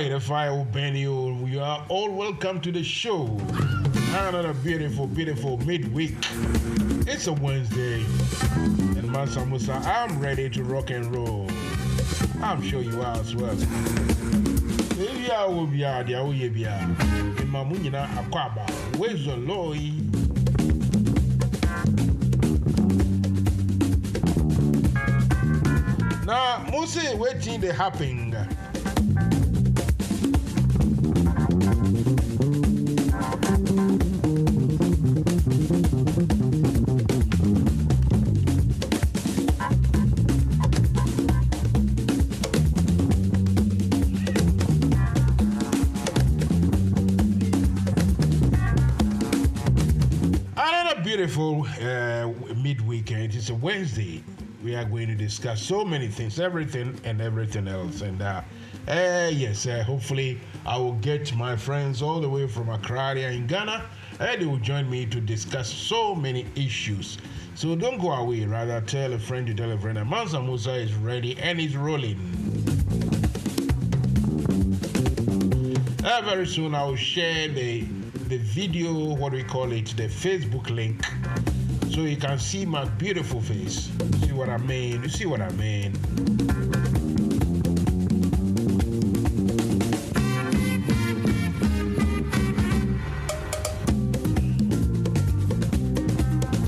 the fire will burn you. You are all welcome to the show. Another beautiful midweek. It's a Wednesday. And MUSA, I'm ready to rock and roll. I'm sure you are as well. Where's the Lord? Now, MUSA waiting to happen. Beautiful mid-weekend. It's a Wednesday. We are going to discuss so many things, everything else. And yes, hopefully I will get my friends all the way from Accra in Ghana, and they will join me to discuss so many issues. So don't go away. Rather tell a friend to tell a friend that MUSA is ready and is rolling. Very soon I will share the video, what we call it, the Facebook link, so you can see my beautiful face. See what I mean? You see what I mean?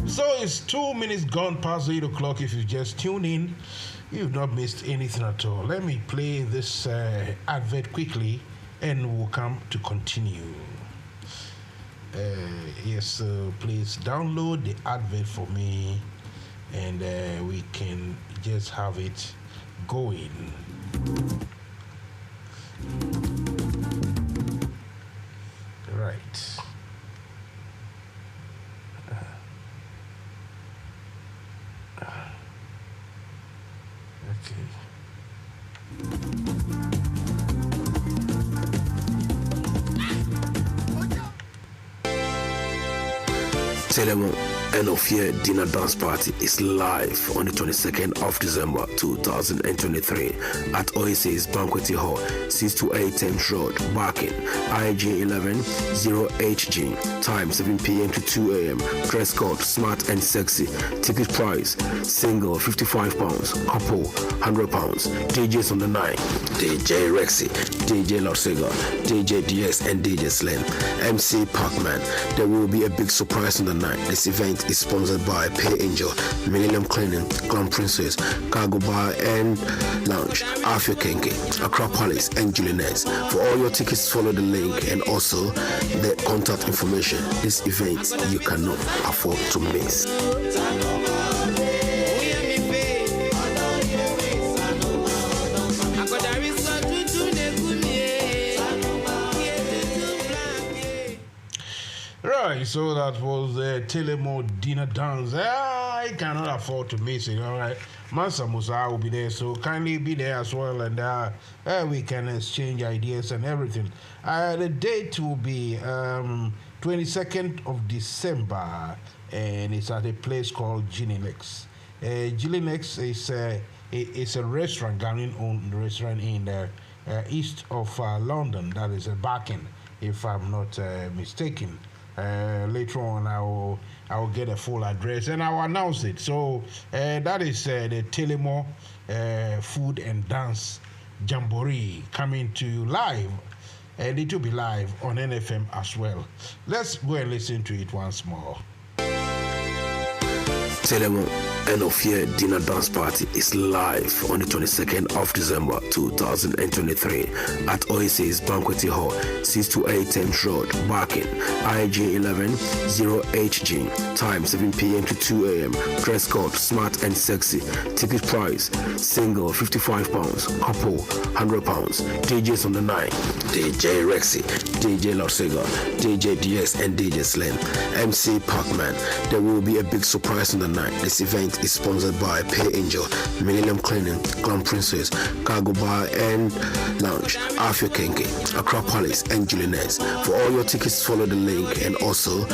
So it's 2 minutes gone past 8 o'clock. If you just tune in, you've not missed anything at all. Let me play this advert quickly and we'll come to continue. Yes, please download the advert for me and we can just have it going. Right. Okay. Telemon NFM Dinner Dance Party is live on the 22nd of December 2023 at Oasis Banquet Hall, 628 Thames Road, Barking, IG 110HG. Time 7 p.m. to 2 a.m. Dress code smart and sexy. Ticket price single £55, couple £100. DJs on the night: DJ Rexy, DJ Lorsega, DJ DX, and DJ Slim. MC Parkman. There will be a big surprise on the night. This event is sponsored by Pay Angel, Millennium Cleaning, Clown Princess, Cargo Bar and Lounge, Afia Kenke, Accra Palace, and Julian's. For all your tickets, follow the link and also the contact information. This event you cannot afford to miss. Right, so that was the Telemore dinner dance. I cannot afford to miss it. All right, MUSA will be there, so kindly be there as well, and we can exchange ideas and everything. The date will be 22nd of December, and it's at a place called Gillinex. Gillinex is a restaurant, Ghanaian-owned restaurant in the east of London. That is Barking, if I'm not mistaken. Later on, I will get a full address and I will announce it. So that is the Telemore Food and Dance Jamboree coming to you live, and it will be live on NFM as well. Let's go and listen to it once more. Telemon NFM Dinner Dance Party is live on the 22nd of December 2023 at Oasis Banquet Hall, 628 Thames Road, Barking, IG 110HG. Time 7 p.m. to 2 a.m. Dress code smart and sexy. Ticket price single £55, couple £100. DJs on the night: DJ Rexy, DJ Lorsega, DJ DX, and DJ Slim. MC Parkman. There will be a big surprise on the night. This event is sponsored by Pay Angel, Millennium Cleaning, Clown Princess, Cargo Bar and Lounge, Afia Kenke, Accra Palace, and Julian's. For all your tickets, follow the link and also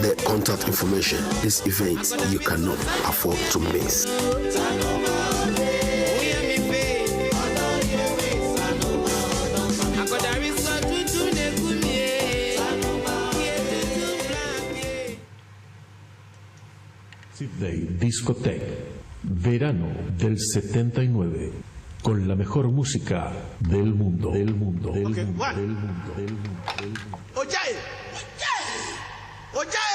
the contact information. This event you cannot afford to miss. Sydney Discotheque, verano del 79, con la mejor música del mundo, del mundo, del Okay, mundo, what? del mundo, del mundo, del mundo. Ojaye! Ojaye!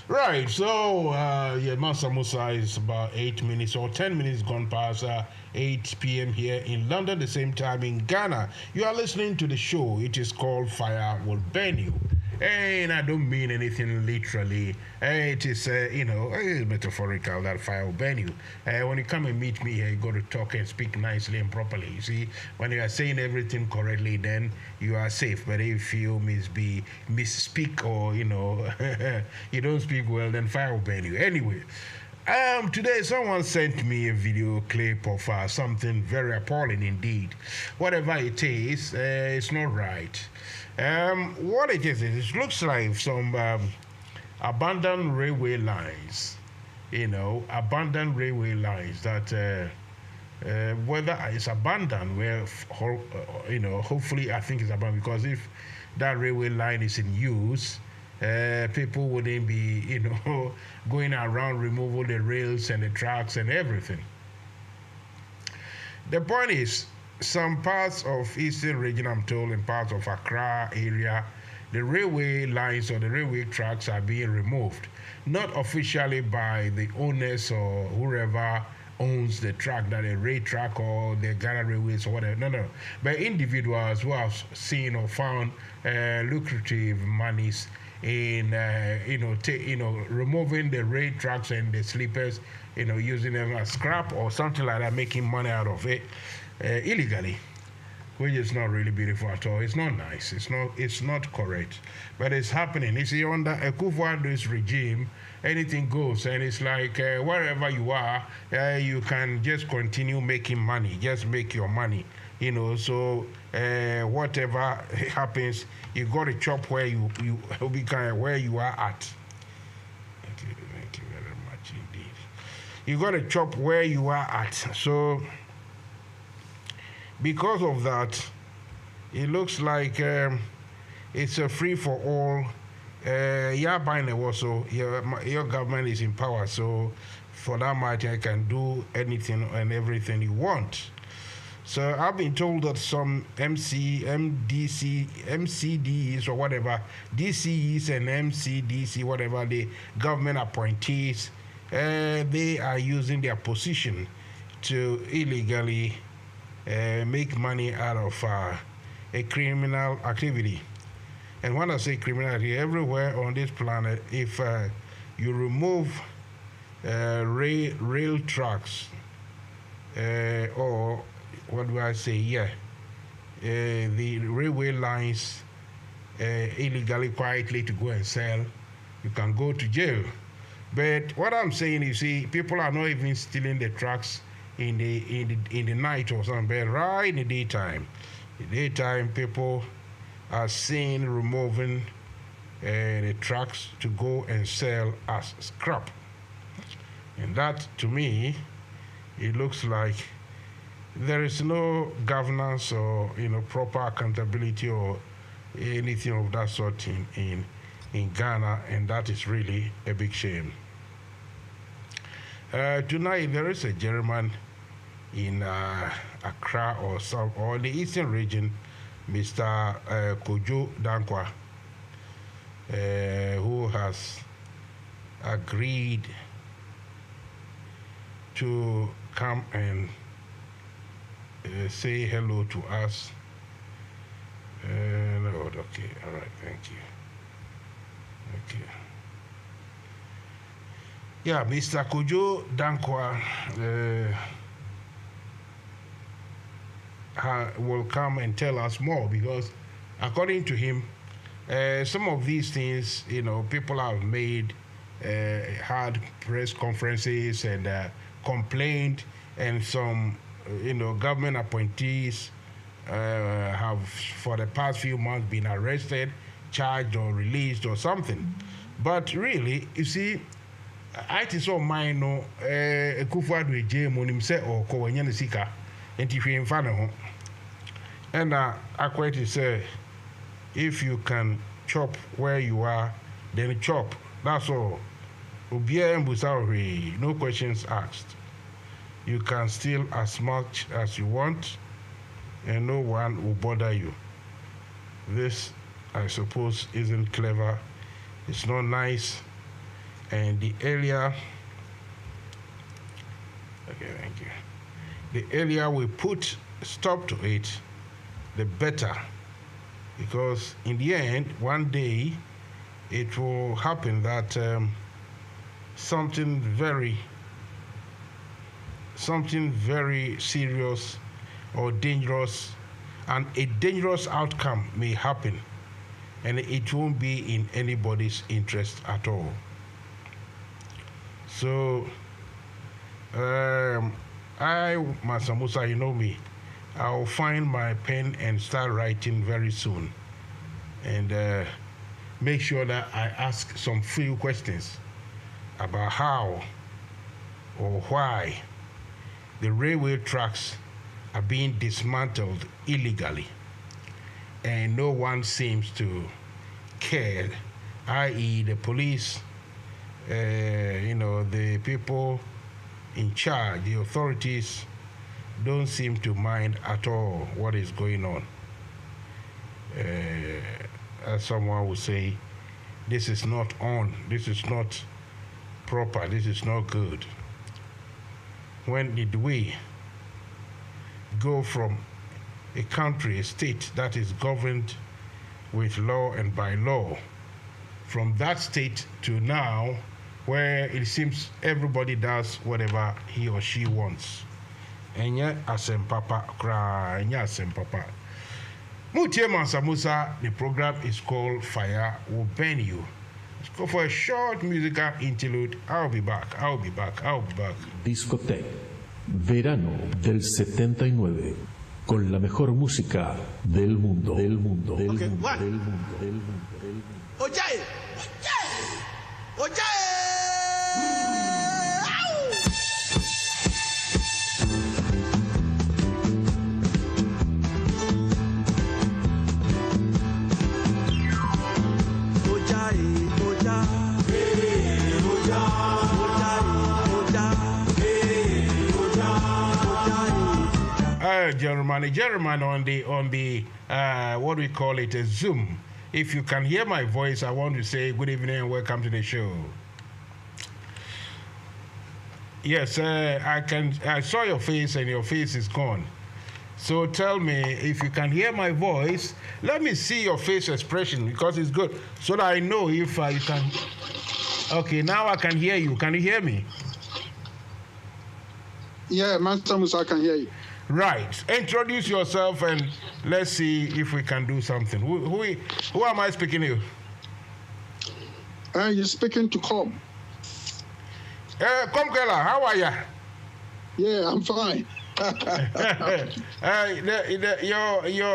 Right, so Mansa MUSA is about 8 minutes or 10 minutes gone past 8 p.m. here in London, the same time in Ghana. You are listening to the show. It is called Fire Will Burn You. And I don't mean anything literally. It is, it's metaphorical that fire will burn you. When you come and meet me here, you got to talk and speak nicely and properly. You see, when you are saying everything correctly, then you are safe. But if you misspeak or, you don't speak well, then fire will burn you. Anyway, today someone sent me a video clip of something very appalling indeed. Whatever it is, it's not right. What it is, it looks like some abandoned railway lines, abandoned railway lines that whether it's abandoned, hopefully I think it's abandoned, because if that railway line is in use, people wouldn't be, going around removing the rails and the tracks and everything. The point is, some parts of Eastern region, I'm told, in parts of Accra area, the railway lines or the railway tracks are being removed, not officially by the owners or whoever owns the track, that a rail track or the Ghana Railways or whatever. No. But individuals who have seen or found lucrative monies in removing the rail tracks and the sleepers, using them as scrap or something like that, making money out of it illegally. which is not really beautiful at all. It's not nice. It's not correct. But it's happening. You see, under Akufo-Addo's regime, anything goes, and it's like wherever you are, you can just continue making money. Just make your money, you know. So whatever happens, you got to chop where you be kind of where you are at. Thank you very much indeed. You got to chop where you are at. So because of that, it looks like it's a free for all. Also, your government is in power, so for that matter, you can do anything and everything you want. So I've been told that some MCDs or whatever, DCEs and MCDC, whatever, the government appointees, they are using their position to illegally make money out of a criminal activity. And when I say criminality, everywhere on this planet, if you remove rail tracks or what do I say? Yeah, the railway lines illegally, quietly to go and sell, you can go to jail. But what I'm saying, you see, people are not even stealing the tracks in the night or something, but right in the daytime. In the daytime, people are seen removing the tracks to go and sell as scrap. And that, to me, it looks like there is no governance or proper accountability or anything of that sort in Ghana, and that is really a big shame. Tonight there is a German in Accra or the eastern region, Mr. Kojo Dankwa, who has agreed to come and say hello to us. Lord, okay, all right, thank you. Okay. Yeah, Mr. Kojo Dankwa will come and tell us more, because according to him, some of these things, people have made, had press conferences and complained, and some government appointees have for the past few months been arrested, charged or released or something. But really, you see, I think so mine no Akufo-Addo ejemu nim se o ko wanya ne sika enti hwe mfa ne ho. And akwati say, if you can chop where you are, then chop. That's all. Obia mbusa hwe, no questions asked. You can steal as much as you want, and no one will bother you. This, I suppose, isn't clever. It's not nice. And the earlier, okay, thank you. The earlier we put stop to it, the better. Because in the end, one day, it will happen that something very serious or dangerous, and a dangerous outcome may happen, and it won't be in anybody's interest at all. So, MANSA MUSA, you know me, I'll find my pen and start writing very soon, and make sure that I ask some few questions about how or why the railway tracks are being dismantled illegally, and no one seems to care, i.e. the police, the people in charge, the authorities, don't seem to mind at all what is going on. As someone would say, this is not on, this is not proper, this is not good. When did we go from a country, a state that is governed with law and by law, from that state to now where it seems everybody does whatever he or she wants? And yet, asem papa, cry, and yet, asem papa. Mutie Mansa Musa, the program is called Fire Will Burn You. Let's go for a short musical interlude. I'll be back. Discotech, verano del 79, con la mejor música del mundo. Ojaye! Gentlemen on the what we call it, a Zoom. If you can hear my voice, I want to say good evening and welcome to the show. Yes, I saw your face and your face is gone. So tell me if you can hear my voice. Let me see your face expression because it's good, so that I know if you can. Okay, now I can hear you. Can you hear me? Yeah, Master Musa, I can hear you. Right. Introduce yourself and let's see if we can do something. Who am I speaking to? You're speaking to Com. Kela, how are you? Yeah, I'm fine.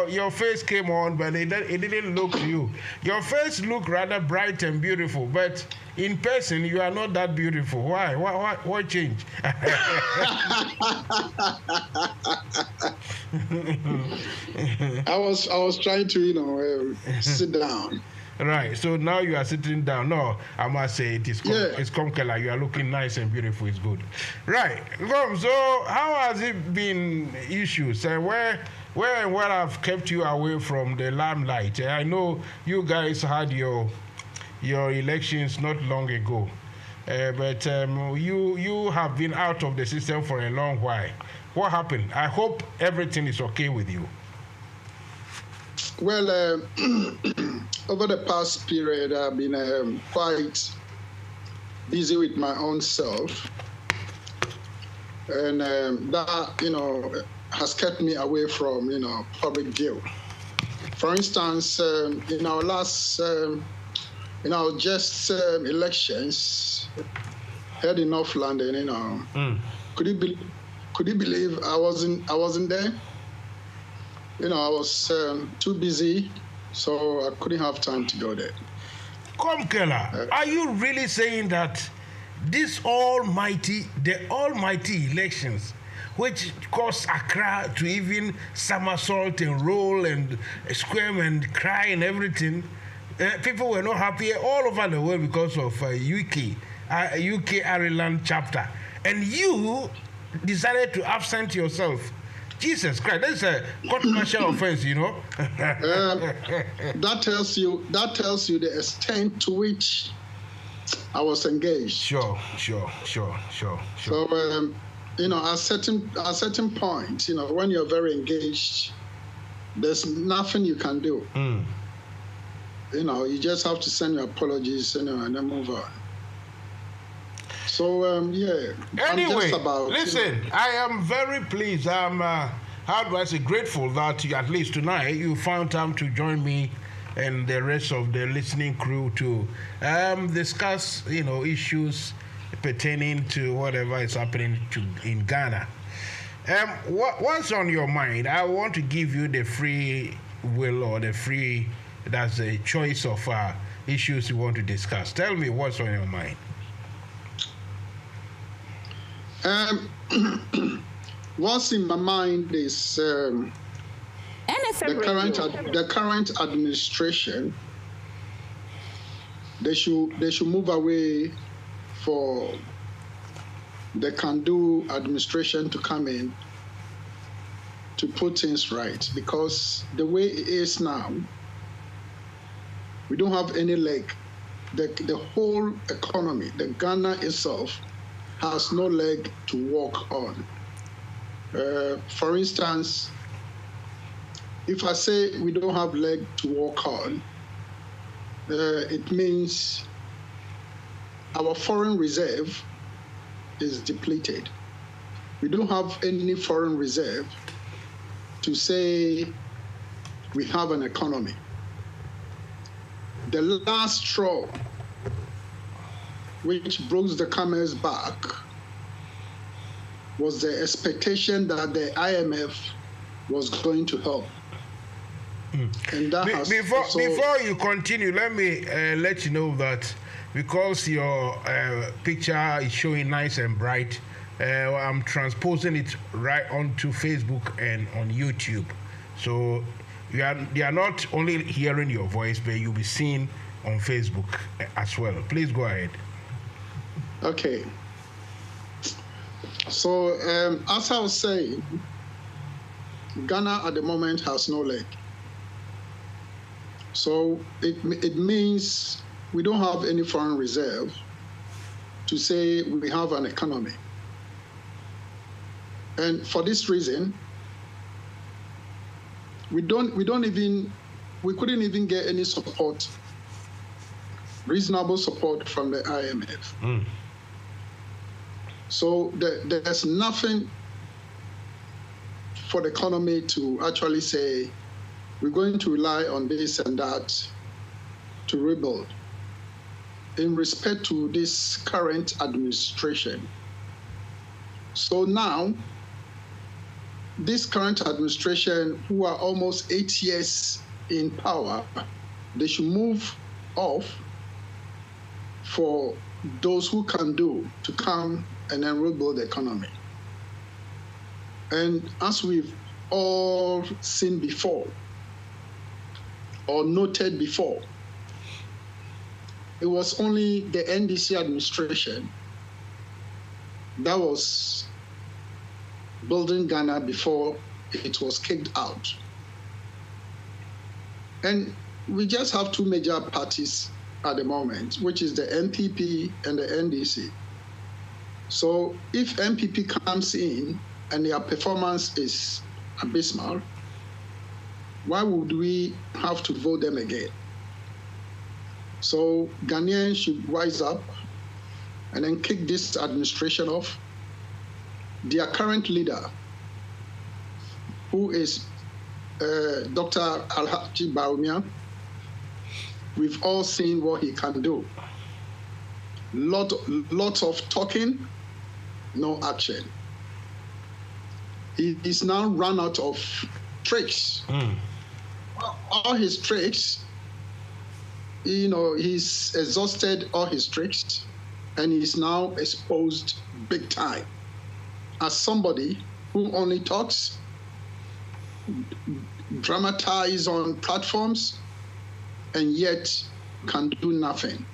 Your face came on, but it didn't look to you. Your face looked rather bright and beautiful, but in person you are not that beautiful. Why? What changed? I was trying to sit down. Right. So now you are sitting down. No, I must say it's Kela. You are looking nice and beautiful. It's good. Right. So how has it been issues? Where have kept you away from the limelight? I know you guys had your elections not long ago, but you have been out of the system for a long while. What happened? I hope everything is okay with you. Well, over the past period, I've been quite busy with my own self, and that has kept me away from public view. For instance, in our last elections held in North London, could you believe I wasn't there? I was too busy, so I couldn't have time to go there. Come, Kela, are you really saying that the almighty elections, which caused Accra to even somersault and roll and scream and cry and everything, people were not happy all over the world because of UK Ireland chapter, and you decided to absent yourself? Jesus Christ, that's a controversial offense, That tells you the extent to which I was engaged. Sure. So, at certain point, when you're very engaged, there's nothing you can do. You just have to send your apologies, and then move on. So, Anyway, listen, I am very pleased. I'm, grateful that at least tonight you found time to join me and the rest of the listening crew to discuss, issues pertaining to whatever is happening in Ghana. What's on your mind? I want to give you the free will or that's a choice of issues you want to discuss. Tell me what's on your mind. What's in my mind is NFM the current administration. They should move away for the can-do administration to come in to put things right, because the way it is now, we don't have any leg. The whole economy, the Ghana itself, has no leg to walk on. For instance, if I say we don't have leg to walk on, it means our foreign reserve is depleted. We don't have any foreign reserve to say we have an economy. The last straw which broke the camel's back was the expectation that the IMF was going to help. And that before you continue, let me let you know that because your picture is showing nice and bright, I'm transposing it right onto Facebook and on YouTube. So they are not only hearing your voice, but you'll be seen on Facebook as well. Please go ahead. Okay. So as I was saying, Ghana at the moment has no leg. So it means we don't have any foreign reserve to say we have an economy. And for this reason, we couldn't even get any support, reasonable support from the IMF. So there's nothing for the economy to actually say we're going to rely on this and that to rebuild. In respect to this current administration. So now, this current administration, who are almost 8 years in power, they should move off for those who can do to come and then rebuild the economy. And as we've all seen before, or noted before, it was only the NDC administration that was building Ghana before it was kicked out. And we just have two major parties at the moment, which is the NPP and the NDC. So if NPP comes in and their performance is abysmal, why would we have to vote them again? So Ghanaians should rise up and then kick this administration off. Their current leader, who is Dr. Alhaji Bawumia, we've all seen what he can do. Lots of talking, no action. He is now run out of tricks. All his tricks, he's exhausted all his tricks, and he's now exposed big time as somebody who only talks, dramatize on platforms, and yet can do nothing.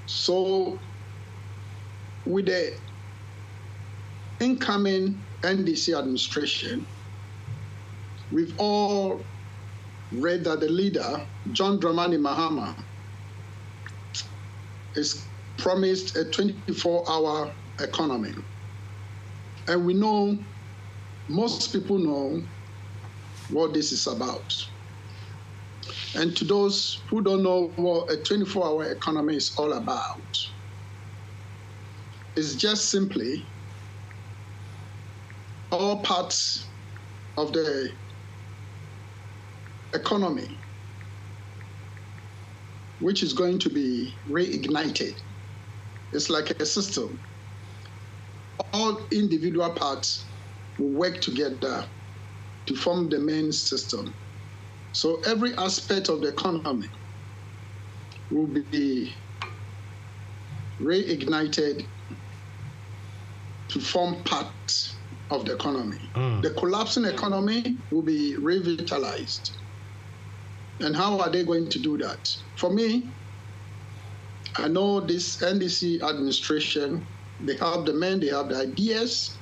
So with the incoming NDC administration, we've all read that the leader, John Dramani Mahama, is promised a 24-hour economy. And we know, most people know what this is about. And to those who don't know what a 24-hour economy is all about, it's just simply all parts of the economy which is going to be reignited. It's like a system. All individual parts will work together to form the main system. So every aspect of the economy will be reignited to form part of the economy. The collapsing economy will be revitalized. And how are they going to do that? For me, I know this NDC administration, they have the men, they have the ideas,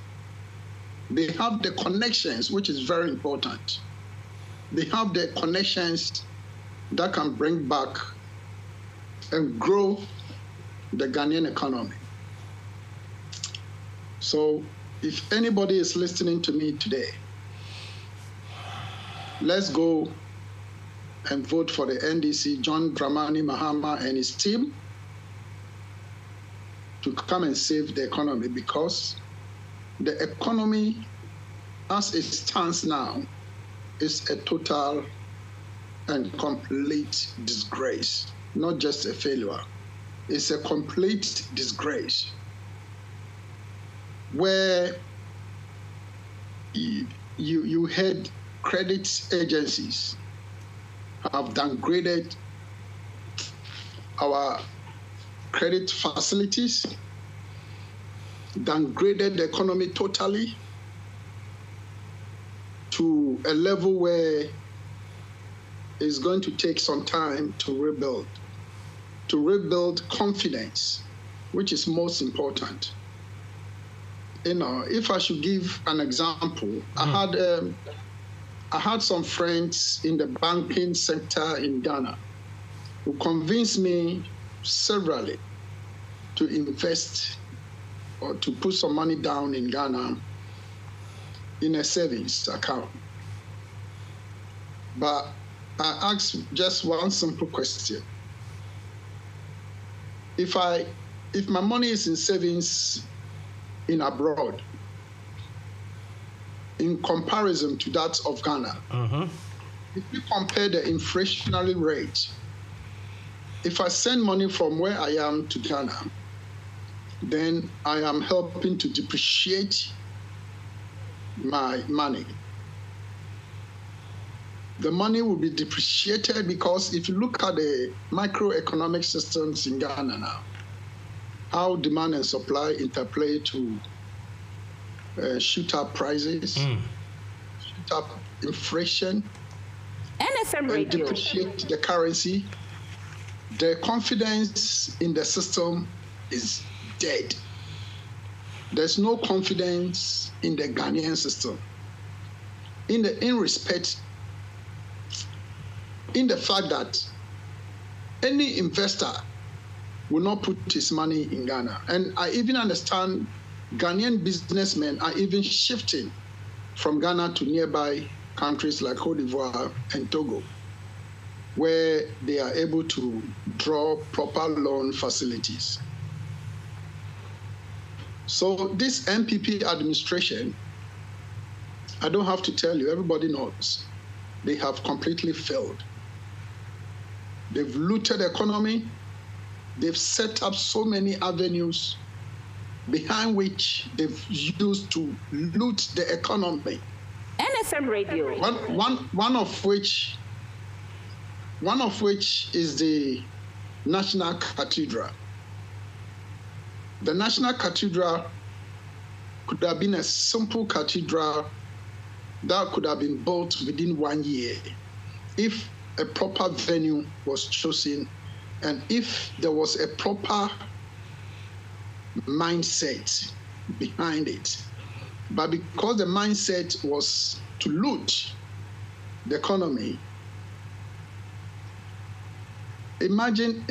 they have the connections, which is very important. They have the connections that can bring back and grow the Ghanaian economy. So if anybody is listening to me today, let's go and vote for the NDC, John Dramani Mahama and his team, to come and save the economy, because the economy as it stands now is a total and complete disgrace, not just a failure. It's a complete disgrace where you had credit agencies have downgraded our credit facilities, downgraded the economy totally to a level where it's going to take some time to rebuild confidence, which is most important. You know, if I should give an example, I had some friends in the banking sector in Ghana who convinced me severally to invest or to put some money down in Ghana in a savings account. But I asked just one simple question. If my money is in savings in abroad, in comparison to that of Ghana, if you compare the inflationary rate, if I send money from where I am to Ghana, then I am helping to depreciate my money. The money will be depreciated because if you look at the microeconomic systems in Ghana now, how demand and supply interplay to shoot up prices, shoot up inflation, NFM Radio, depreciate the currency, the confidence in the system is dead. There's no confidence in the Ghanaian system. In the fact that any investor will not put his money in Ghana. And I even understand Ghanaian businessmen are even shifting from Ghana to nearby countries like Cote d'Ivoire and Togo, where they are able to draw proper loan facilities. So this MPP administration, I don't have to tell you, everybody knows, they have completely failed. They've looted the economy. They've set up so many avenues behind which they've used to loot the economy. NFM Radio. One of which is the National Cathedral. The National Cathedral could have been a simple cathedral that could have been built within 1 year if a proper venue was chosen and if there was a proper mindset behind it. But because the mindset was to loot the economy, imagine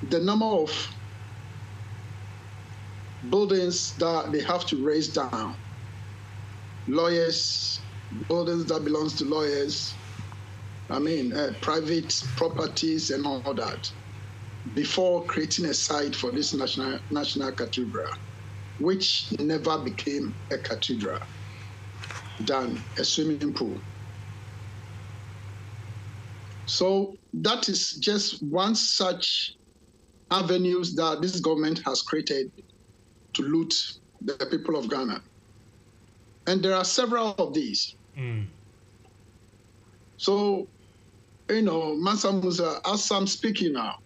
the number of buildings that they have to raise down, lawyers, buildings that belongs to lawyers, private properties and all that, before creating a site for this national cathedral, which never became a cathedral, than a swimming pool. So that is just one such avenues that this government has created to loot the people of Ghana. And there are several of these. So, MANSA MUSA, as I'm speaking now,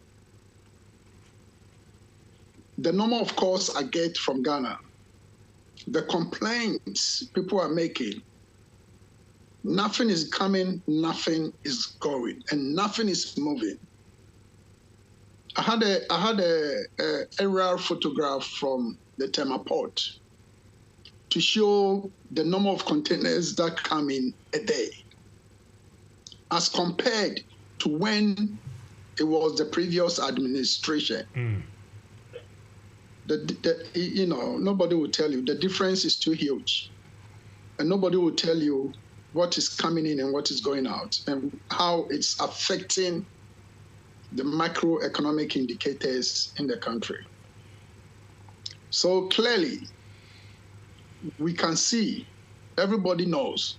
the number of calls I get from Ghana, the complaints people are making, nothing is coming, nothing is going, and nothing is moving. I had a aerial photograph from the Tema port to show the number of containers that come in a day, as compared to when it was the previous administration. Nobody will tell you the difference is too huge, and nobody will tell you what is coming in and what is going out and how it's affecting the macroeconomic indicators in the country. So clearly, we can see everybody knows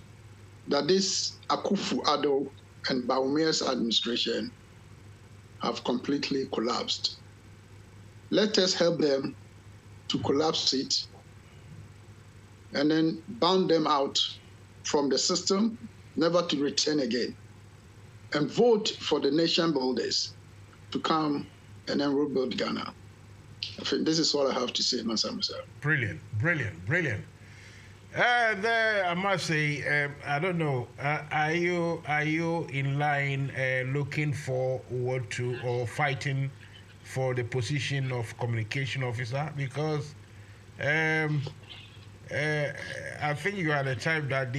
that this Akufo-Addo and Bawumia's administration have completely collapsed. Let us help them to collapse it and then ban them out from the system, never to return again, and vote for the nation builders to come and then rebuild Ghana. I think this is all I have to say, Mansa Musa. Brilliant, brilliant, brilliant. There, I must say, I don't know. Are you in line looking for what to or fighting for the position of communication officer? Because I think you are the type that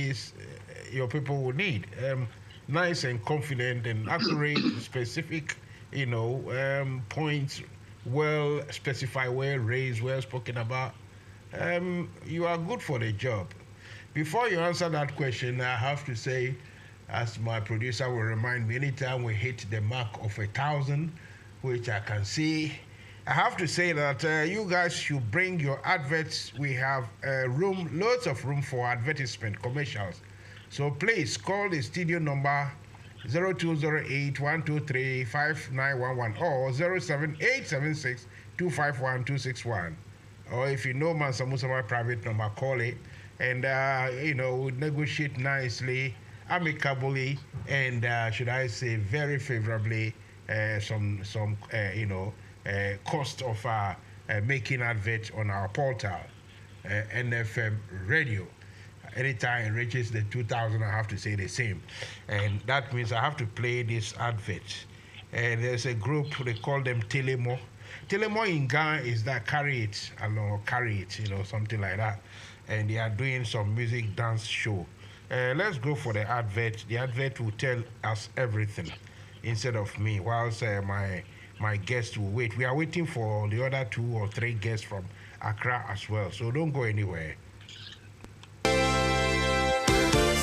your people will need. Nice and confident and accurate, specific, points, well specified, well raised, well spoken about. You are good for the job. Before you answer that question, I have to say, as my producer will remind me, anytime we hit the mark of 1,000, which I can see, I have to say that you guys should bring your adverts. We have loads of room for advertisement, commercials. So please call the studio number 0208-123-5911 or 07876-251-261. Or if you know Mansa Musa, my private number, call it. And, we negotiate nicely, amicably, and should I say very favorably some cost of making adverts on our portal, NFM Radio. Anytime it reaches the 2,000, I have to say the same. And that means I have to play this advert. And there's a group, they call them Telemo. Telemo in Ghana is that carry it, something like that. And they are doing some music dance show. Let's go for the advert. The advert will tell us everything instead of me, whilst my guests will wait. We are waiting for the other 2 or 3 guests from Accra as well, so don't go anywhere.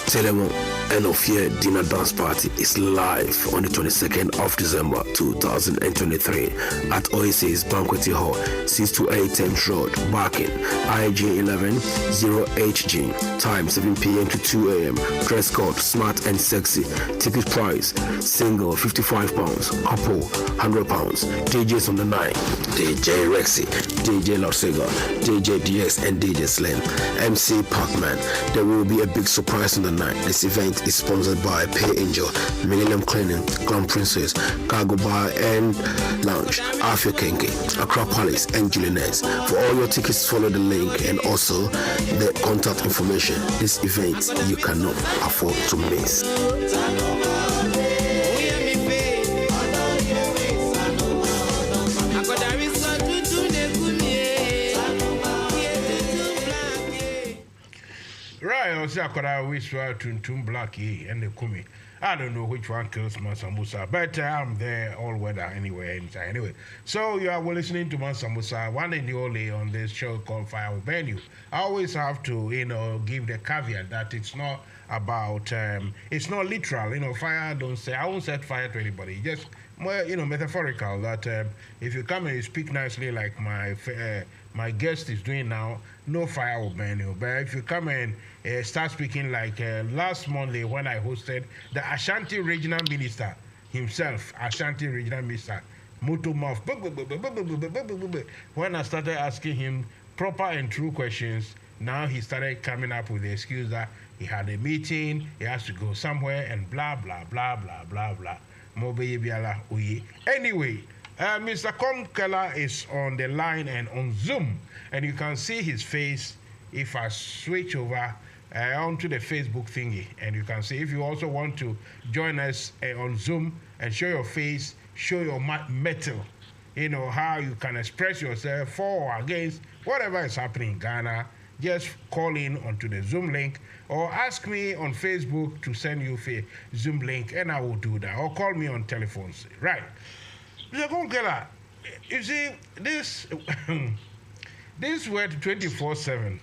Telemo NFM Dinner Dance Party is live on the 22nd of December 2023 at Oasis Banquet Hall, 628 Thames Road, Barking, IG 110HG. Time 7 p.m. to 2 a.m. Dress code smart and sexy. Ticket price single £55, couple £100. DJs on the night: DJ Rexy, DJ Lorsega, DJ DS, and DJ Slim. MC Pacman. There will be a big surprise on the night. This event is sponsored by Pay Angel, Millennium Cleaning, Glam Princess, Cargo Bar and Lounge, Afia Kenke, Accra Palace, and Julianets. For all your tickets, follow the link and also the contact information. This event you cannot afford to miss. Right, I say I wish to Tuntum Blackie and the Kumi. I don't know which one kills Mansa Musa, but I'm there all weather anyway, anytime. Anyway, so you are listening to Mansa Musa, one and the only on this show called Fire Will Burn You. I always have to, give the caveat that it's not about, it's not literal. Fire, don't say, I won't set fire to anybody. Just more, metaphorical. That if you come and you speak nicely like my guest is doing now, no fire will burn you. But if you come and start speaking like last Monday when I hosted the Ashanti Regional Minister himself, Ashanti Regional Minister, Mutu Mouth, when I started asking him proper and true questions, now he started coming up with the excuse that he had a meeting, he has to go somewhere, and blah, blah, blah, blah, blah, blah. Anyway, Mr. Com Keller is on the line and on Zoom, and you can see his face if I switch over onto the Facebook thingy, and you can see if you also want to join us on Zoom and show your face, show your metal, how you can express yourself for or against whatever is happening in Ghana. Just call in onto the Zoom link or ask me on Facebook to send you a Zoom link, and I will do that, or call me on telephones. Right. Mr. Konkela, you see, this word 24/7,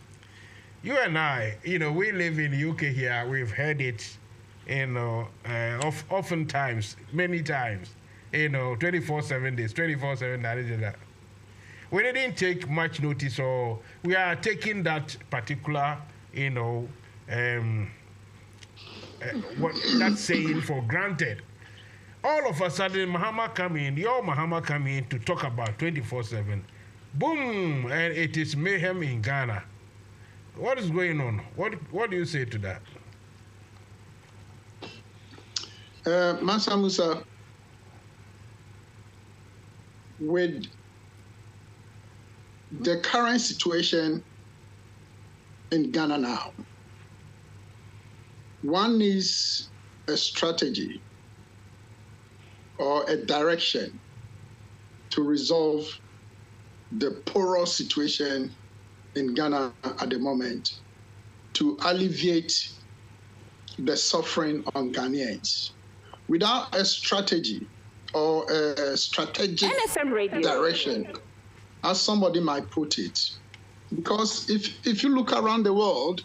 you and I, we live in the UK here, we've heard it, oftentimes, many times, 24/7 this, 24/7 that, is that. We didn't take much notice, or we are taking that particular, what that saying for granted. All of a sudden, Mahama come in, to talk about 24/7. Boom, and it is mayhem in Ghana. What is going on? What do you say to that? MANSA MUSA, with the current situation in Ghana now, one needs a strategy or a direction to resolve the porous situation in Ghana at the moment, to alleviate the suffering on Ghanaians. Without a strategy or a strategic NFM Radio direction, as somebody might put it, because if you look around the world,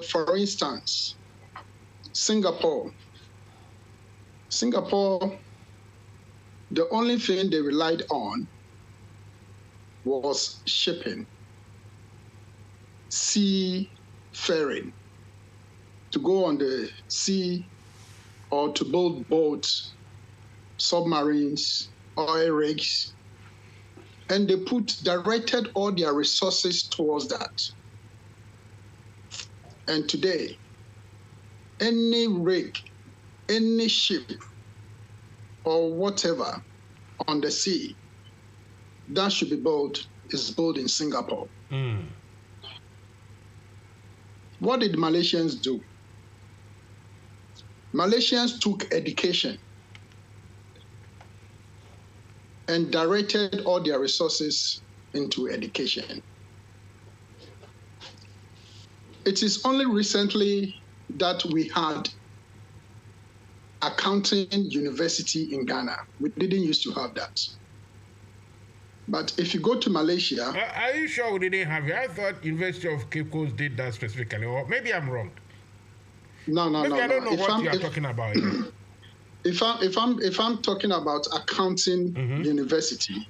for instance, Singapore, the only thing they relied on was shipping, seafaring, to go on the sea or to build boats, submarines, oil rigs, and they directed all their resources towards that. And today, any rig, any ship, or whatever on the sea that should be built is built in Singapore. What did Malaysians do? Malaysians took education and directed all their resources into education. It is only recently that we had accounting university in Ghana. We didn't used to have that. But if you go to Malaysia... Are you sure we didn't have it? I thought University of Cape Coast did that specifically, or maybe I'm wrong. No. Maybe I don't know what you are talking about here. If I'm talking about accounting university,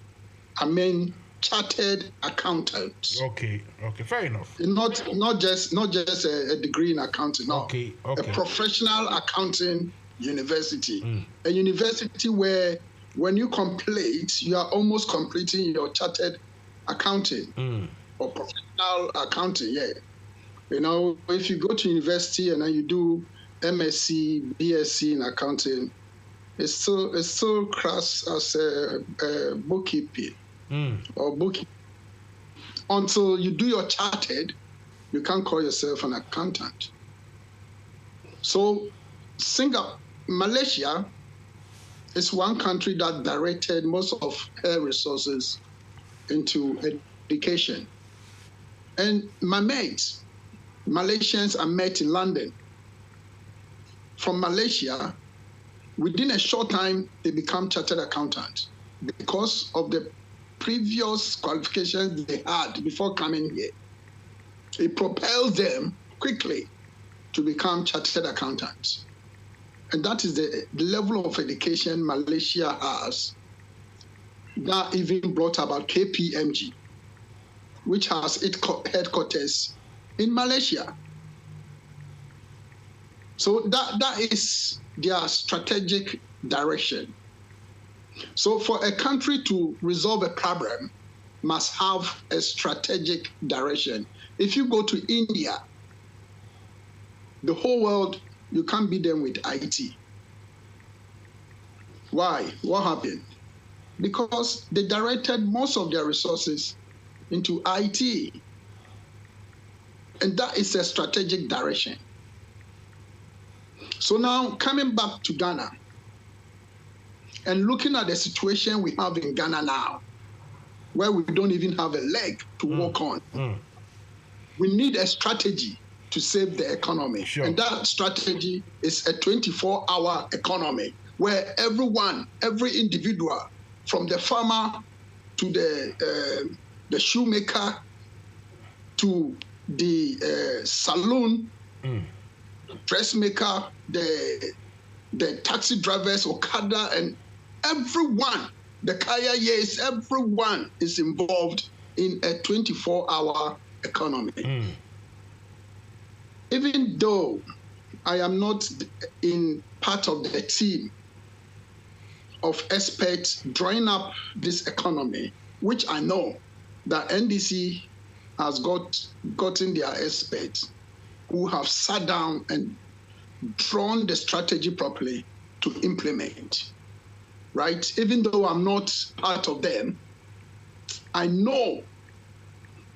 I mean chartered accountants. Okay, fair enough. Not just a degree in accounting. No. Okay. A professional accounting university. A university where when you complete, you are almost completing your chartered accounting or professional accounting. Yeah. You know, if you go to university and then you do MSc, BSc in accounting, it's still classed as a bookkeeping or bookkeeping. Until you do your chartered, you can't call yourself an accountant. So Malaysia is one country that directed most of her resources into education. And my mates, Malaysians, I met in London. From Malaysia, within a short time, they become chartered accountants because of the previous qualifications they had before coming here. It propels them quickly to become chartered accountants. And that is the level of education Malaysia has that even brought about KPMG, which has its headquarters in Malaysia. So that is their strategic direction. So for a country to resolve a problem, must have a strategic direction. If you go to India, the whole world, you can't beat them with IT. Why? What happened? Because they directed most of their resources into IT. And that is a strategic direction. So now coming back to Ghana and looking at the situation we have in Ghana now, where we don't even have a leg to walk on, we need a strategy to save the economy. Sure. And that strategy is a 24-hour economy where every individual, from the farmer to the shoemaker to the saloon, dressmaker, the taxi drivers, Okada, and everyone, the Kaya, yes, everyone is involved in a 24-hour economy. Even though I am not in part of the team of experts drawing up this economy, which I know that NDC has gotten their experts who have sat down and drawn the strategy properly to implement, right? Even though I'm not part of them, I know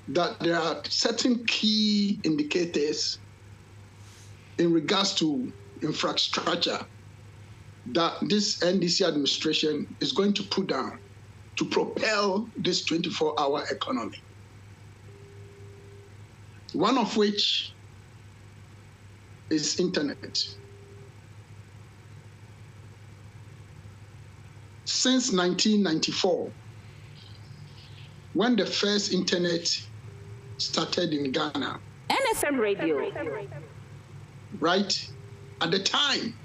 that there are certain key indicators in regards to infrastructure that this NDC administration is going to put down to propel this 24-hour economy. One of which is internet. Since 1994, when the first internet started in Ghana, NFM Radio, right? At the time,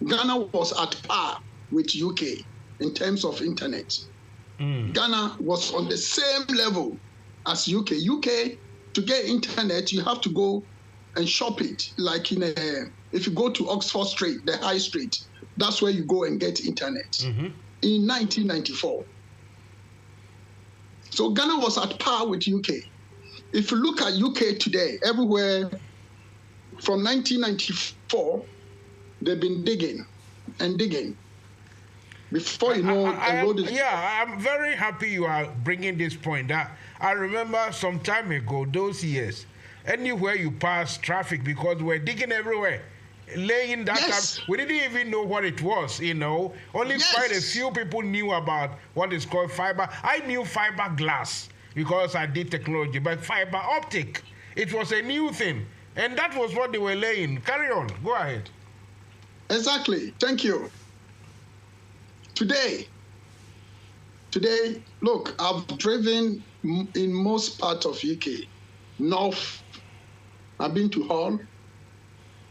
Ghana was at par with UK in terms of internet. Ghana was on the same level as UK. UK, to get internet, you have to go and shop it. Like if you go to Oxford Street, the High Street, that's where you go and get internet. In 1994. So Ghana was at par with UK. If you look at UK today, everywhere from 1994, they've been digging and digging. Before you know, I'm very happy you are bringing this point. I remember some time ago, those years, anywhere you pass traffic, because we're digging everywhere, laying that up. We didn't even know what it was, Only quite a few people knew about what is called fiber. I knew fiberglass because I did technology, but fiber optic, it was a new thing. And that was what they were laying. Carry on. Go ahead. Exactly. Thank you. Today, look, I've driven in most parts of UK. North, I've been to Hull,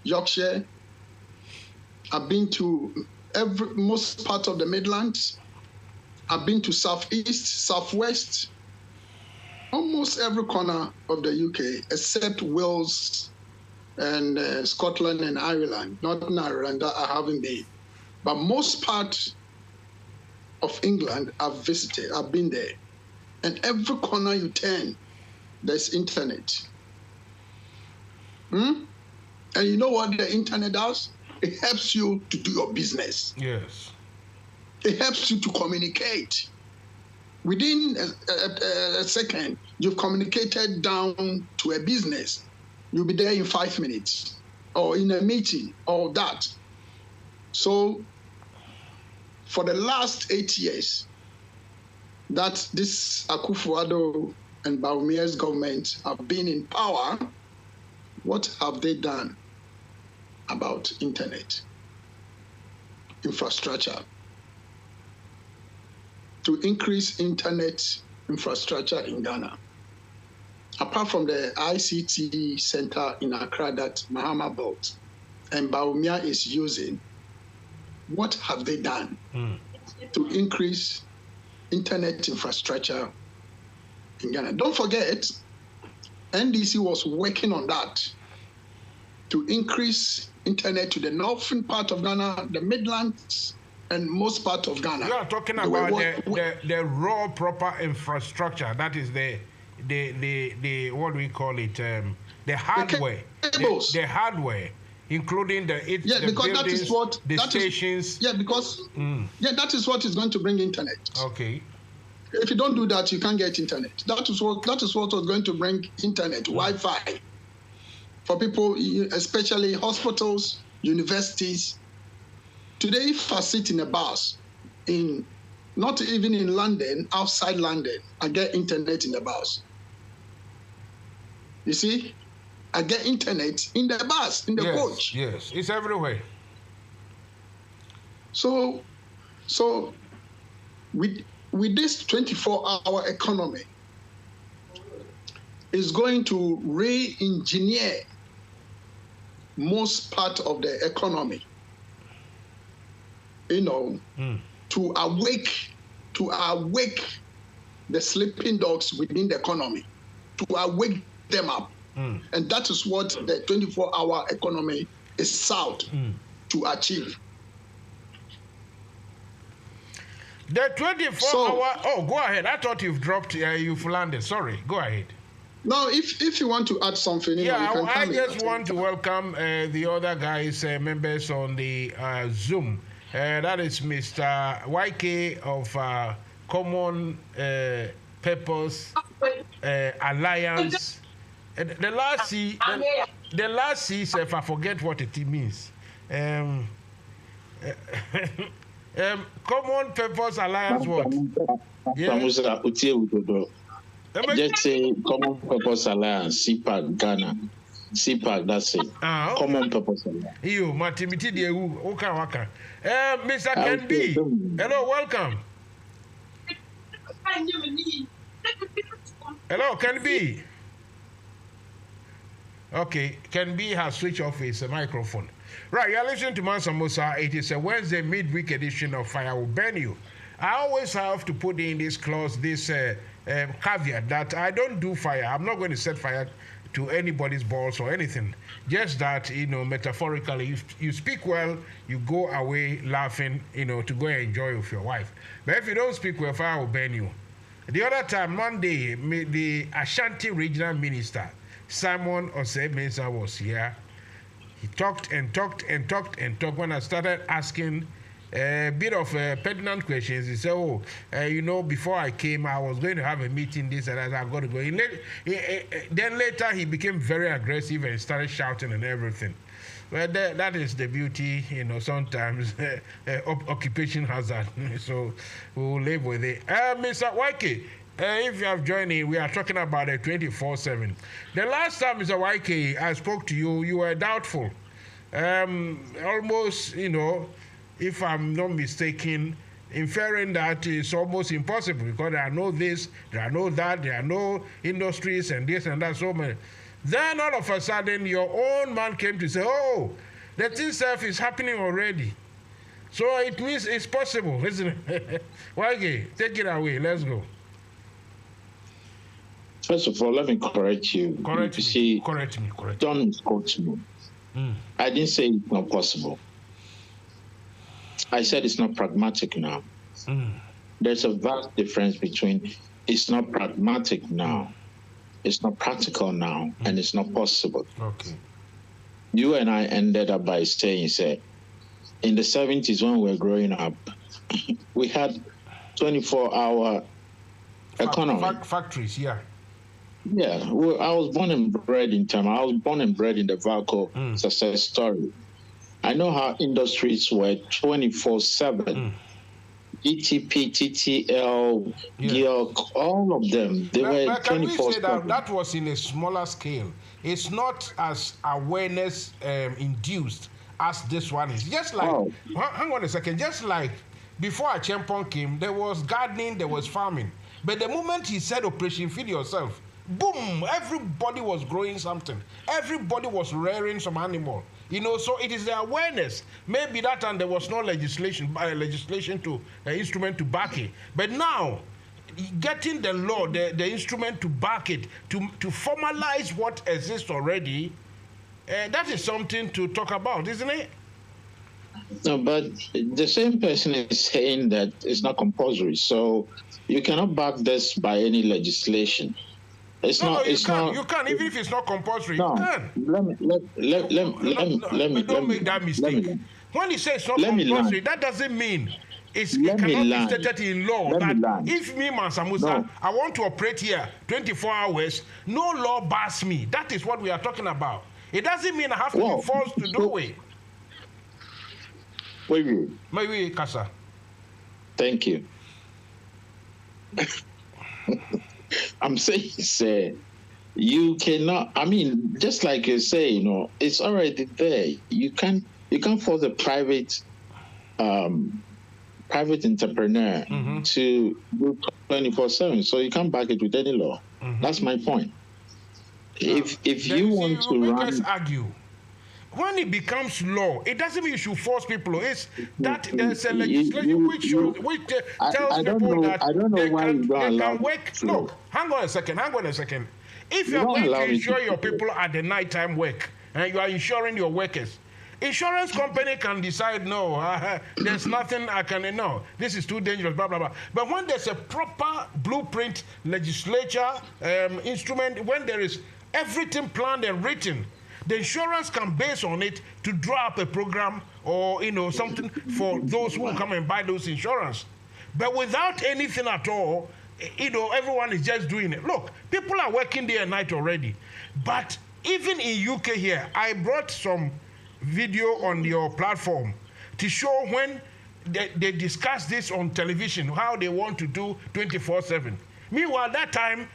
Yorkshire. I've been to most part of the Midlands. I've been to Southeast, Southwest, almost every corner of the UK, except Wales and Scotland and Ireland. Northern Ireland that I haven't been. But most parts of England I've visited, I've been there. And every corner you turn, there's internet. And you know what the internet does? It helps you to do your business. Yes. It helps you to communicate. Within a second, you've communicated down to a business. You'll be there in 5 minutes, or in a meeting, or that. So, for the last 8 years, that this Akufo-Addo and Bawumia's government have been in power, what have they done about internet infrastructure? To increase internet infrastructure in Ghana. Apart from the ICT center in Accra that Mahama built and Bawumia is using, what have they done to increase internet infrastructure in Ghana? Don't forget, NDC was working on that to increase internet to the northern part of Ghana, the Midlands, and most part of Ghana. You are talking about the raw proper infrastructure. That is the what do we call it? The hardware. The hardware, including the buildings, that is what the stations. That is what is going to bring internet. Okay. If you don't do that, you can't get internet. That is what was going to bring internet, Wi-Fi, for people, especially hospitals, universities. Today, if I sit in a bus, not even in London, outside London, I get internet in the bus. You see, I get internet in the bus, in the coach. Yes, it's everywhere. So with this 24-hour economy, is going to re-engineer most part of the economy. To awake the sleeping dogs within the economy, to awake them up. And that is what the 24-hour economy is sought to achieve. The 24-hour... Oh, go ahead. I thought you've dropped, you've landed. Sorry, go ahead. No, if you want to add something, you can I just want to welcome the other guys, members on the Zoom. That is Mr. YK of Common Purpose Alliance. The last C, if I forget what it means. Common Purpose Alliance, what? Just say Common Purpose Alliance, CPAC, Ghana. CPAC, that's it. Common Purpose Alliance. You, Matimiti, Waka. Mr. Ken B. Hello, welcome. Hello, Ken B. Okay, Ken B has switched off his microphone. Right, you're listening to MANSA MUSA. It is a Wednesday midweek edition of Fire Will Burn You. I always have to put in this clause, this caveat that I don't do fire. I'm not going to set fire to anybody's balls or anything. Just that, metaphorically, if you speak well, you go away laughing, to go and enjoy with your wife. But if you don't speak well, fire will burn you. The other time, Monday, the Ashanti regional minister, Simon Osei-Mensah, was here. He talked and talked and talked and talked. When I started asking a bit of pertinent questions, he said, before I came, I was going to have a meeting, this and that, I've got to go. Then later, he became very aggressive and started shouting and everything. Well, that is the beauty, sometimes occupation hazard. So we'll live with it. Mr. YK, if you have joined in, we are talking about a 24/7. The last time, Mr. YK, I spoke to you, you were doubtful. Almost, if I'm not mistaken, inferring that it's almost impossible because there are no this, there are no that, there are no industries and this and that, so many. Then all of a sudden, your own man came to say, the thing stuff is happening already. So it means it's possible, isn't it? YK, take it away. Let's go. First of all, let me correct you. Correct me. Don't misquote me. I didn't say it's not possible. I said it's not pragmatic now. There's a vast difference between it's not pragmatic now, it's not practical now, and it's not possible. Okay. You and I ended up by saying, in the 70s when we were growing up, we had 24-hour economy. Factories, yeah. Yeah, I was born and bred in Tema. I was born and bred in the Valco success story. I know how industries were 24/7. ETP, TTL, Georg, all of them, they were 24/7. Can we say that was in a smaller scale? It's not as awareness induced as this one is. Just like, hang on a second, just like before Achempong came, there was gardening, there was farming. But the moment he said Operation Feed Yourself, boom, everybody was growing something. Everybody was rearing some animal. So it is the awareness. Maybe that time there was no legislation to instrument to back it. But now, getting the law, the instrument to back it, to formalize what exists already, that is something to talk about, isn't it? No, but the same person is saying that it's not compulsory. So you cannot back this by any legislation. You can, even if it's not compulsory. No, you can. Let me. Don't make that mistake. When he says it's not compulsory, that doesn't mean it cannot be stated in law that if me, MANSA MUSA, I want to operate here 24 hours, no law bars me. That is what we are talking about. It doesn't mean I have to be forced to do it. Maybe, Kasa. Thank you. I'm saying, you cannot. I mean, just like you say, it's already there. You can't force a private entrepreneur to do 24/7. So you can't back it with any law. That's my point. If you want to run, let's argue. When it becomes law, it doesn't mean you should force people. It's that there's a legislation which tells people that they can work. Look, hang on a second. if you are going to insure your people at the nighttime work and you are insuring your workers, insurance company can decide, no, there's nothing I can, no, this is too dangerous, blah, blah, blah. But when there's a proper blueprint, legislature, instrument, when there is everything planned and written, the insurance can base on it to draw up a program or, something for those who come and buy those insurance. But without anything at all, everyone is just doing it. Look, people are working day and night already. But even in UK here, I brought some video on your platform to show when they discuss this on television, how they want to do 24/7. Meanwhile, that time,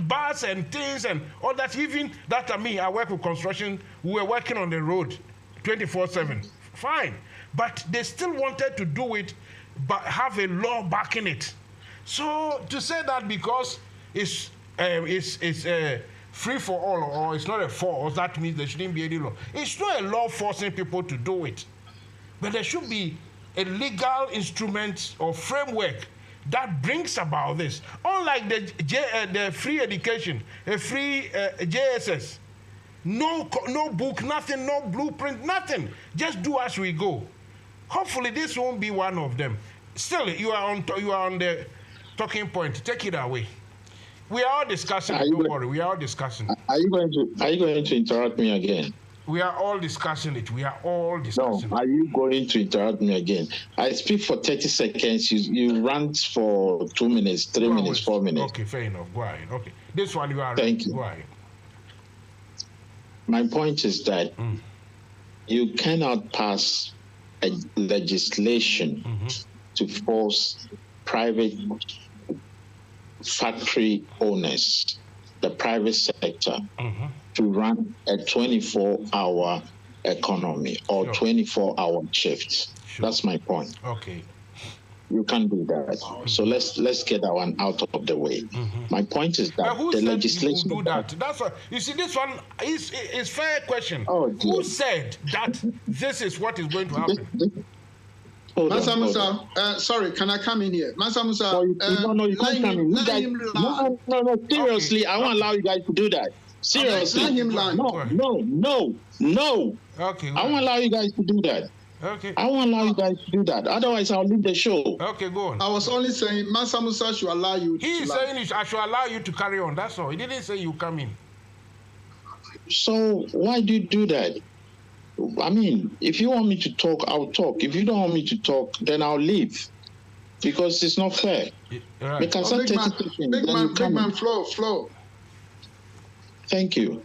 bars and things and all that, even that I work with construction, we were working on the road 24/7. Fine. But they still wanted to do it, but have a law backing it. So to say that because it's free for all or it's not a force, that means there shouldn't be any law. It's not a law forcing people to do it. But there should be a legal instrument or framework that brings about this. Unlike the free education, a free JSS, no book, nothing, no blueprint, nothing. Just do as we go. Hopefully, this won't be one of them. Still, you are on the talking point. Take it away. We are all discussing. Don't worry, we are all discussing. Are you going to interrupt me again? We are all discussing it. We are all discussing No, are you going to interrupt me again? I speak for 30 seconds. You rant for 2 minutes, 3 minutes, 4 minutes. Okay, fair enough. Go ahead. Okay. This one you are Thank you. Go ahead. My point is that you cannot pass a legislation to force private factory owners, the private sector, to run a 24-hour economy or 24-hour shifts. Sure. That's my point. Okay. You can't do that. So let's get that one out of the way. My point is that the legislation do that. That's what you see. This one is fair question. Who said that this is what is going to happen? MANSA Musa, sorry, can I come in here? MANSA Musa, no, you can't come in. No, seriously, I won't allow you guys to do that. Seriously. Let him land. No. Okay. I won't allow you guys to do that. Okay. I won't allow you guys to do that. Otherwise, I'll leave the show. Okay, go on. I was only saying MANSA Musa should allow you to He is saying I should allow you to carry on. That's all. He didn't say you come in. So why do you do that? I mean, if you want me to talk, I'll talk. If you don't want me to talk, then I'll leave. Because it's not fair. Right. Because big man, flow. Thank you.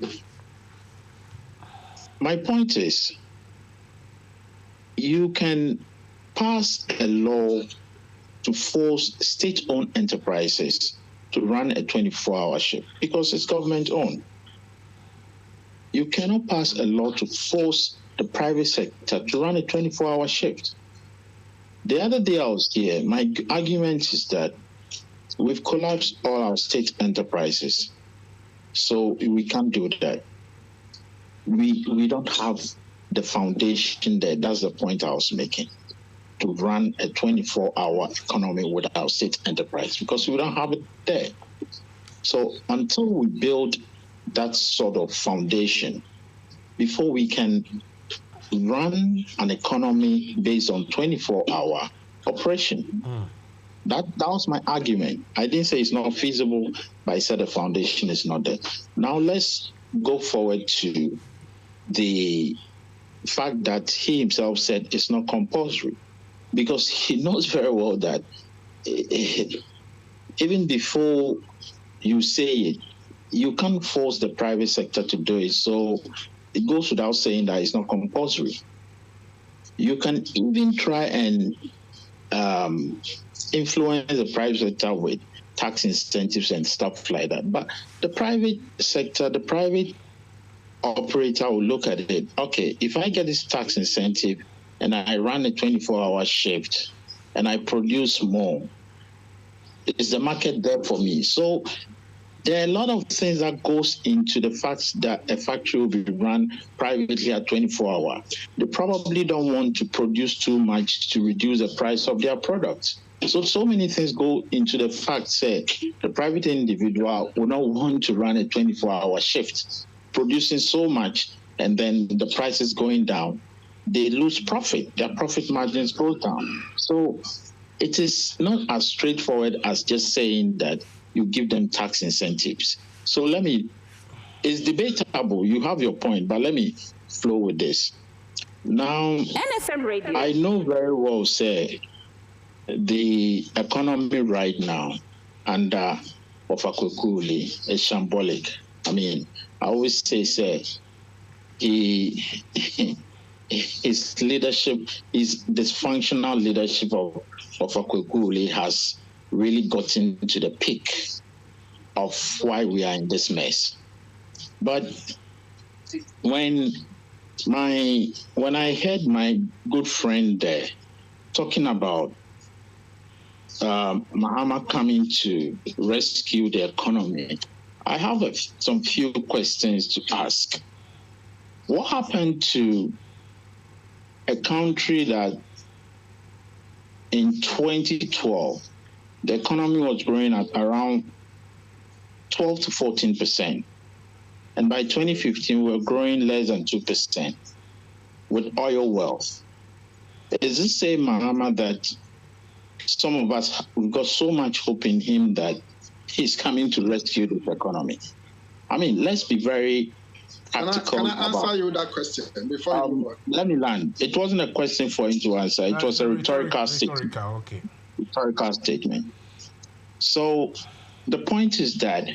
My point is, you can pass a law to force state-owned enterprises to run a 24-hour shift because it's government-owned. You cannot pass a law to force the private sector to run a 24-hour shift. The other day I was here, my argument is that we've collapsed all our state enterprises. So we can't do that. We don't have the foundation there. That's the point I was making, to run a 24-hour economy without state enterprise, because we don't have it there. So until we build that sort of foundation, before we can run an economy based on 24-hour operation. That was my argument. I didn't say it's not feasible, but I said the foundation is not there. Now let's go forward to the fact that he himself said it's not compulsory, because he knows very well that even before you say it, you can't force the private sector to do it. So it goes without saying that it's not compulsory. You can even try and influence the private sector with tax incentives and stuff like that. But the private sector, the private operator will look at it. Okay, if I get this tax incentive and I run a 24-hour shift and I produce more, is the market there for me? So there are a lot of things that goes into the fact that a factory will be run privately at 24 hours. They probably don't want to produce too much to reduce the price of their products. So many things go into the fact that the private individual will not want to run a 24-hour shift, producing so much, and then the price is going down. They lose profit. Their profit margins go down. So it is not as straightforward as just saying that you give them tax incentives. So it's debatable. You have your point, but let me flow with this. Now, NFM Radio. I know very well, say, the economy right now under Ofakwekuli is shambolic. I mean, I always say, his leadership, his dysfunctional leadership of Ofakwekuli has really gotten to the peak of why we are in this mess. But when I heard my good friend there talking about Mahama coming to rescue the economy, I have some few questions to ask. What happened to a country that in 2012, the economy was growing at around 12 to 14%. And by 2015, we were growing less than 2% with oil wealth. Is this same Mahama that some of us, we've got so much hope in him that he's coming to rescue this economy? I mean, let's be very practical. Can I answer you that question before you move on? Let me land. It wasn't a question for him to answer. It was a rhetorical statement. Okay. Rhetorical statement. So the point is that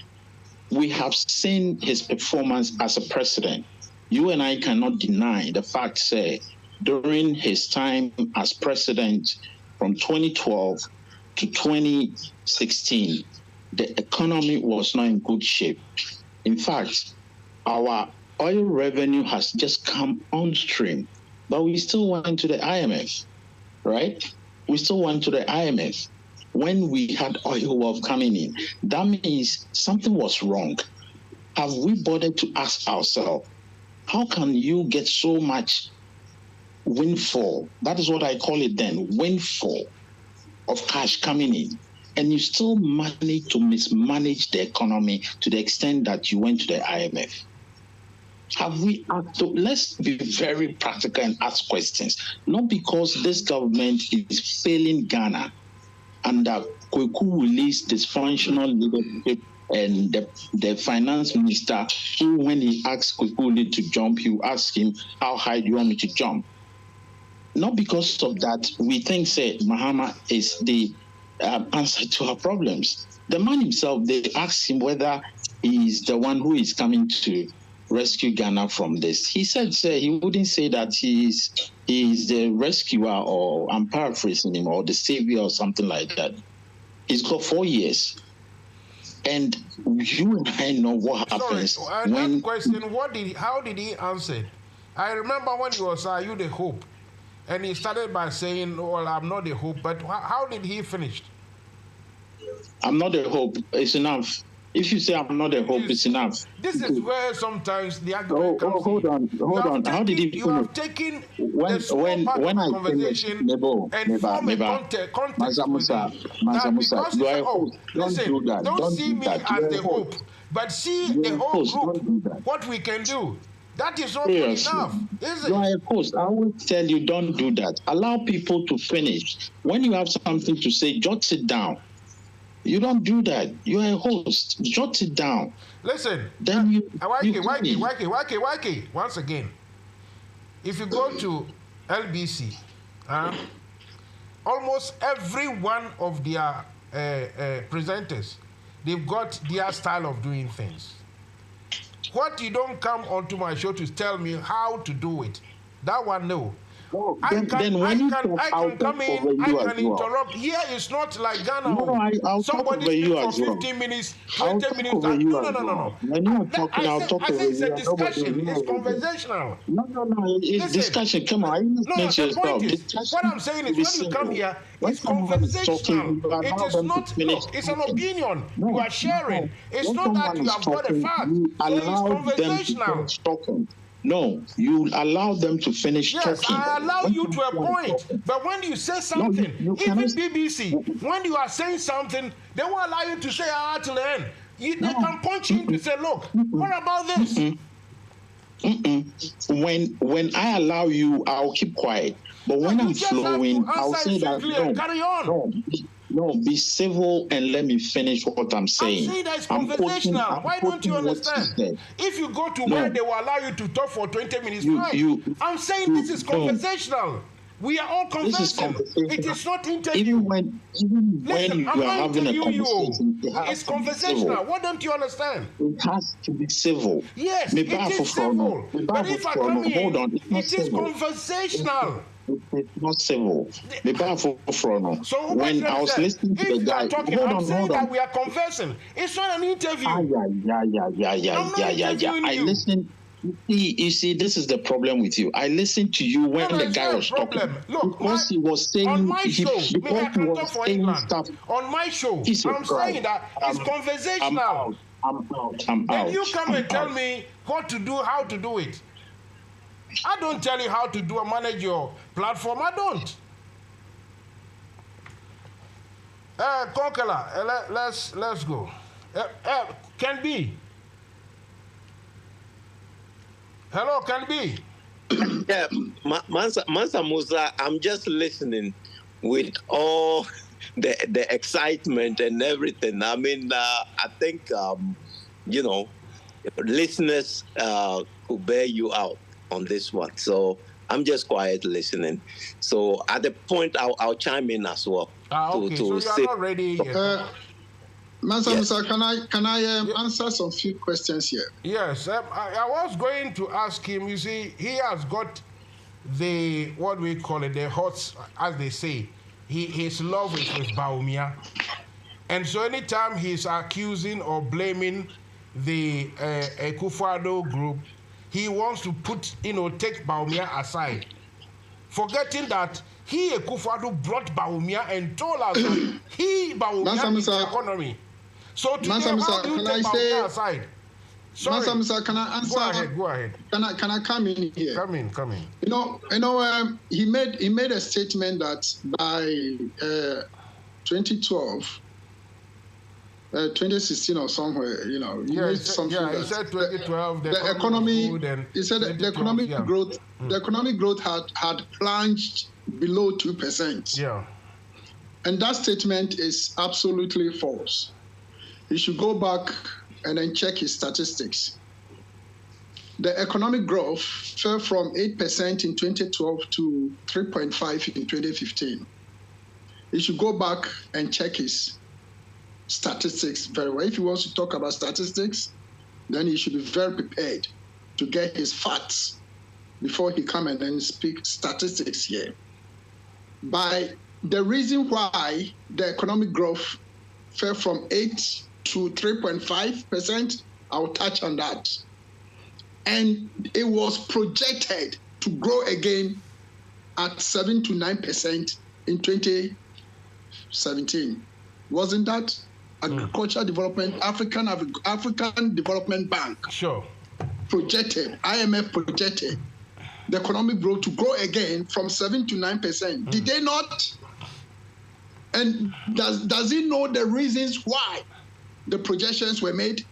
we have seen his performance as a president. You and I cannot deny the fact, say, during his time as president from 2012 to 2016, the economy was not in good shape. In fact, our oil revenue has just come on stream, but we still went to the IMF, right? We still went to the IMF when we had oil wealth coming in. That means something was wrong. Have we bothered to ask ourselves, how can you get so much windfall? That is what I call it then, windfall of cash coming in. And you still manage to mismanage the economy to the extent that you went to the IMF. Have we asked? So let's be very practical and ask questions. Not because this government is failing Ghana under Kwekuli's dysfunctional leadership and the finance minister, who, when he asks Kwekuli to jump, you ask him, how high do you want me to jump? Not because of that, we think, say, Mahama is the answer to our problems. The man himself, they asked him whether he's the one who is coming to rescue Ghana from this. He said, he wouldn't say that he's the rescuer, or I'm paraphrasing him, or the savior or something like that. He's got 4 years. And you and I know what happens. When that question, how did he answer? I remember when he was, are you the hope? And he started by saying, well, I'm not the hope. But how did he finish? I'm not the hope. It's enough. If you say I'm not a hope, it's enough. This is where sometimes the argument comes. Hold on. How did he finish? You have taken when I conversation and form a context MUSA, you are a hope. Don't do that. Don't see me as the hope, but see the whole group, what we can do. That is not good enough, is it? You are a host. I will tell you, don't do that. Allow people to finish. When you have something to say, jot it down. You don't do that. You are a host. Jot it down. Listen, then Waiki. Once again, if you go to LBC, almost every one of their presenters, they've got their style of doing things. What you don't come onto my show to tell me how to do it, that one, no. Oh, I can come in, I can interrupt. Here it's not like Ghana. I'll somebody speaks for 15 minutes, 20 minutes. No. When you are talking, I'll talk over you. It's a discussion. It's conversational. No. It's discussion. Come on. The point is, what I'm saying is, when you come here, it's conversational. It is not. Look, it's an opinion. You are sharing. It's not that you have got a fact. So it's conversational. No, you allow them to finish talking. Yes, I allow you to a point. But when you say something, even BBC, when you are saying something, they won't allow you to say till the end. They can punch in to say, look, what about this? When I allow you, I'll keep quiet. But when I'm flowing, I'll say that, carry on. No, be civil and let me finish what I'm saying. I'm saying that it's conversational. Why don't you understand? If you go to where they will allow you to talk for 20 minutes, I'm saying this is conversational. We are all conversing. It is not interview. Even when you are having a conversation, it's conversational. What don't you understand? It has to be civil. Yes, it is civil. But if I come here, it is conversational. It's not civil. So when I was listening to the guy, I'm saying that we are conversing. It's not an interview. I listened. You see, this is the problem with you. I listened to you when the guy was talking. Look, because he was saying on my show, stuff. On my show, I'm saying that it's conversational. I'm out. When you come and tell me what to do, how to do it, I don't tell you how to do or manage your platform. I don't. Konkala, let's go. Can be. Hello, can be. Yeah, MANSA MUSA, I'm just listening with all the excitement and everything. I mean, I think, listeners could bear you out on this one. So I'm just quiet listening. So at the point, I'll chime in as well. Okay, so you are not ready yet. MUSA, can I answer some few questions here? Yes, I was going to ask him. You see, he has got the hots, as they say. His love is with Bawumia, and so anytime he's accusing or blaming the Akufo-Addo group, he wants to take Bawumia aside, forgetting that Akufo-Addo brought Bawumia and told us that Bawumia is the economy. So today, how do you take Bawumia aside? Sorry. MUSA, can I answer? Go ahead. Can I come in here? Come in. He made a statement that by 2012, 2016 or somewhere, he made something. Yeah, he said 2012. The economy. He said the economic growth. The economic growth had plunged below 2%. Yeah. And that statement is absolutely false. He should go back and then check his statistics. The economic growth fell from 8% in 2012 to 3.5% in 2015. He should go back and check his statistics very well. If he wants to talk about statistics, then he should be very prepared to get his facts before he come and then speak statistics here. By the reason why the economic growth fell from 8 to 3.5%, I'll touch on that. And it was projected to grow again at 7 to 9% in 2017. Wasn't that? Agricultural Development, African Development Bank. Sure. Projected, IMF projected the economic growth to grow again from 7 to 9%. Did they not? And does he know the reasons why the projections were made?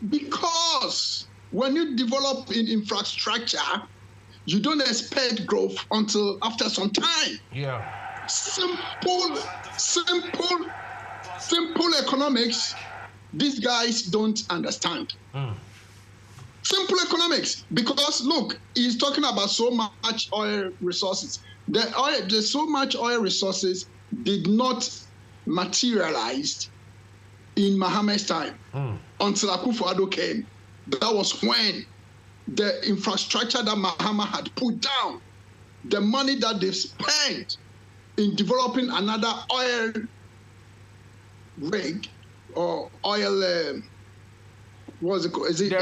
Because when you develop in infrastructure, you don't expect growth until after some time. Yeah. Simple economics, these guys don't understand. Simple economics, because look, he's talking about so much oil resources. The so much oil resources did not materialize in Mahama's time until Akufo-Addo came. That was when the infrastructure that Mahama had put down, the money that they spent in developing another oil rig or oil, what's it called? Is it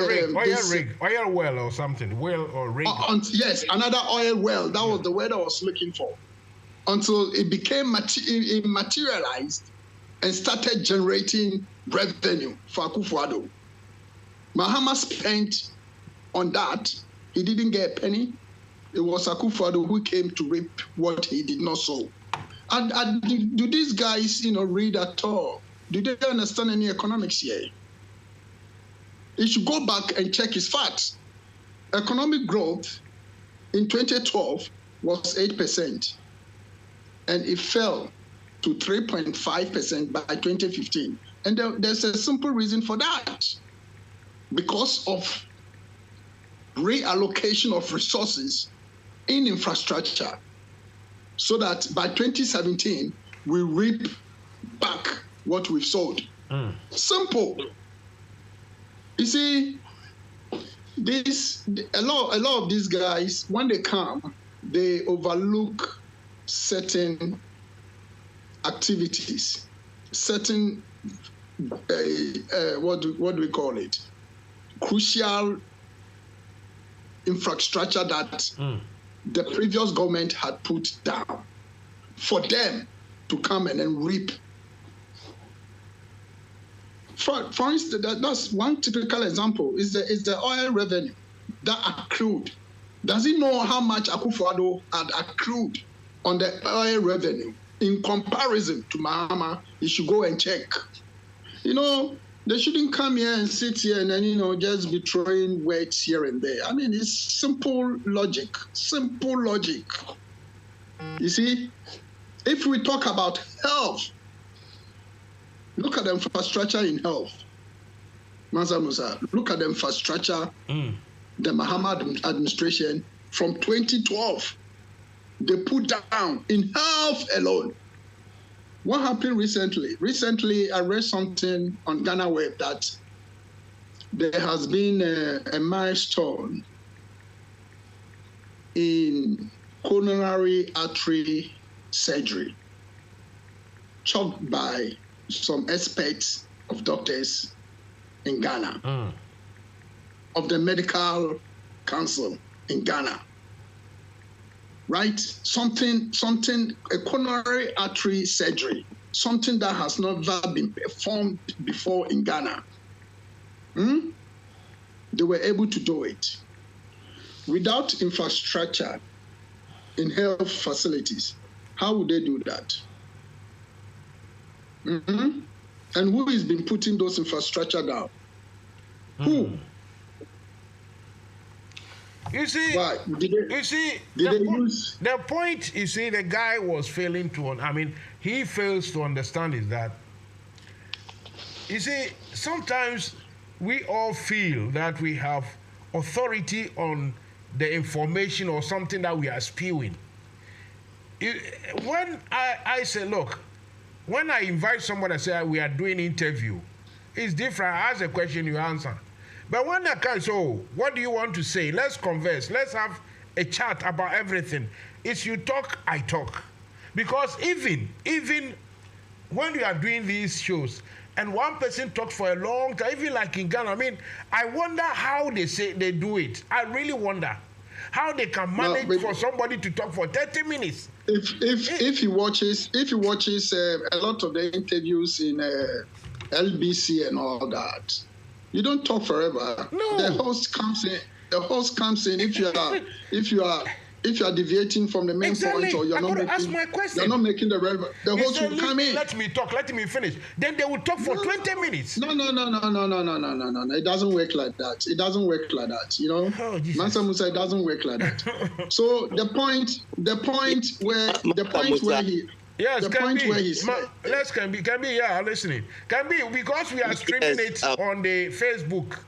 oil well or something? Well or rig? Yes, another oil well. That was the word I was looking for. Until it became materialized and started generating revenue for Akufo-Addo. Mahama spent on that He didn't get a penny. It was Akufo-Addo who came to reap what he did not sow. And do these guys, read at all? Do they understand any economics here? He should go back and check his facts. Economic growth in 2012 was 8%, and it fell to 3.5% by 2015. And there's a simple reason for that. Because of reallocation of resources in infrastructure, so that by 2017, we reap back what we've sowed. Simple. You see, a lot of these guys, when they come, they overlook certain activities, certain what do we call it? Crucial infrastructure that the previous government had put down for them to come and then reap. For instance, that's one typical example is the oil revenue that accrued. Does he know how much Akufo-Addo had accrued on the oil revenue in comparison to Mahama? He should go and check. They shouldn't come here and sit here and then, just be throwing words here and there. I mean, it's simple logic. Simple logic. You see, if we talk about health, look at the infrastructure in health. Mansa Musa, look at the infrastructure, the Mahama administration from 2012, they put down in health alone. What happened recently? Recently, I read something on Ghana Web that there has been a milestone in coronary artery surgery, chalked by some experts of doctors in Ghana, of the Medical Council in Ghana. Right? Something, a coronary artery surgery, something that has never been performed before in Ghana. They were able to do it. Without infrastructure in health facilities, how would they do that? And who has been putting those infrastructure down? Who? You see, the point, you see, the guy was failing to, he fails to understand is that, you see, sometimes we all feel that we have authority on the information or something that we are spewing. When I say, look, when I invite someone and say we are doing interview, it's different. I ask a question, you answer. But when I come, so what do you want to say? Let's converse. Let's have a chat about everything. It's you talk, I talk. Because even when you are doing these shows and one person talks for a long time, even like in Ghana, I wonder how they do it. I really wonder how they can manage for somebody to talk for 30 minutes. If he watches a lot of the interviews in LBC and all that, you don't talk forever. No. The host comes in. If you are deviating from the main point, or you're not making the relevant, the host will come in. Let me talk. Let me finish. Then they will talk for 20 minutes. No. It doesn't work like that. It doesn't work like that. Mansa Musa, it doesn't work like that. So the point where he. Yes, the can point be. Where he said, can be. Yeah, listening. Can be because we are streaming it on the Facebook.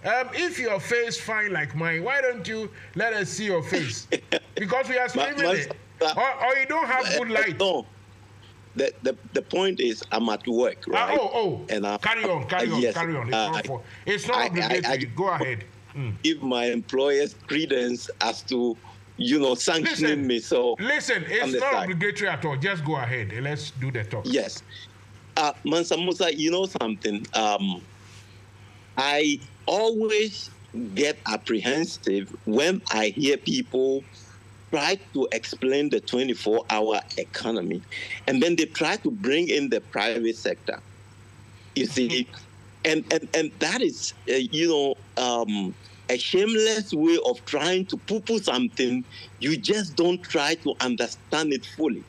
If your face fine like mine, why don't you let us see your face? Because we are streaming it. Or you don't have good light. No. The point is I'm at work, right? And carry on. It's not obligatory. Go ahead. Give my employers credence as to sanctioning me. So listen, it's not obligatory at all. Just go ahead and let's do the talk. Yes. Mansa Musa, you know something? I always get apprehensive when I hear people try to explain the 24-hour economy, and then they try to bring in the private sector. You see, and that is, a shameless way of trying to poo-poo something. You just don't try to understand it fully.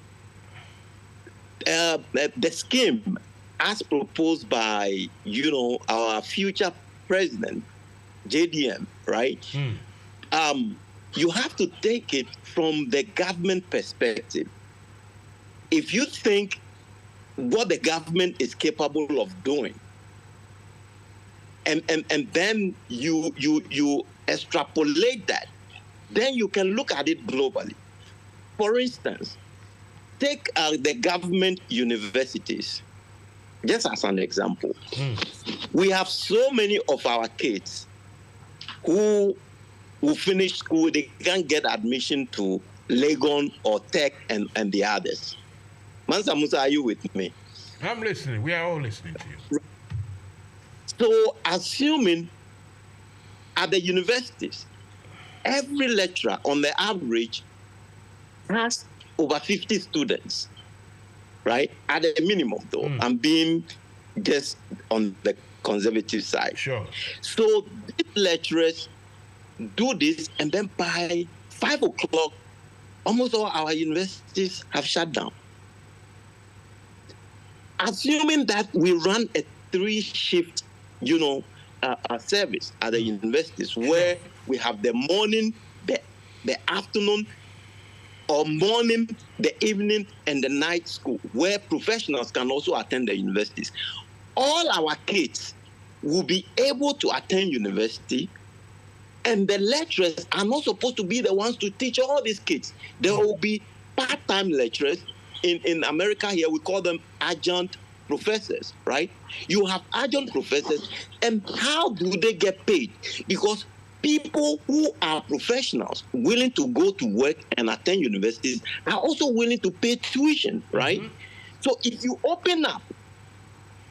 The scheme, as proposed by, our future president, JDM, right? You have to take it from the government perspective. If you think what the government is capable of doing, and then you extrapolate that, then you can look at it globally. For instance, take the government universities, just as an example. We have so many of our kids who finish school, they can't get admission to Legon or Tech and the others. Mansa Musa, are you with me? I'm listening. We are all listening to you. So, assuming at the universities, every lecturer on the average has over 50 students, right? At a minimum, though. I'm being just on the conservative side. Sure. So, these lecturers do this, and then by 5 o'clock, almost all our universities have shut down. Assuming that we run a 3-shift, service at the universities, where we have the morning, the afternoon, or morning, the evening, and the night school, where professionals can also attend the universities. All our kids will be able to attend university, and the lecturers are not supposed to be the ones to teach all these kids. There will be part-time lecturers. In America here, we call them adjunct professors, right? You have adjunct professors, and how do they get paid? Because people who are professionals willing to go to work and attend universities are also willing to pay tuition, right? So if you open up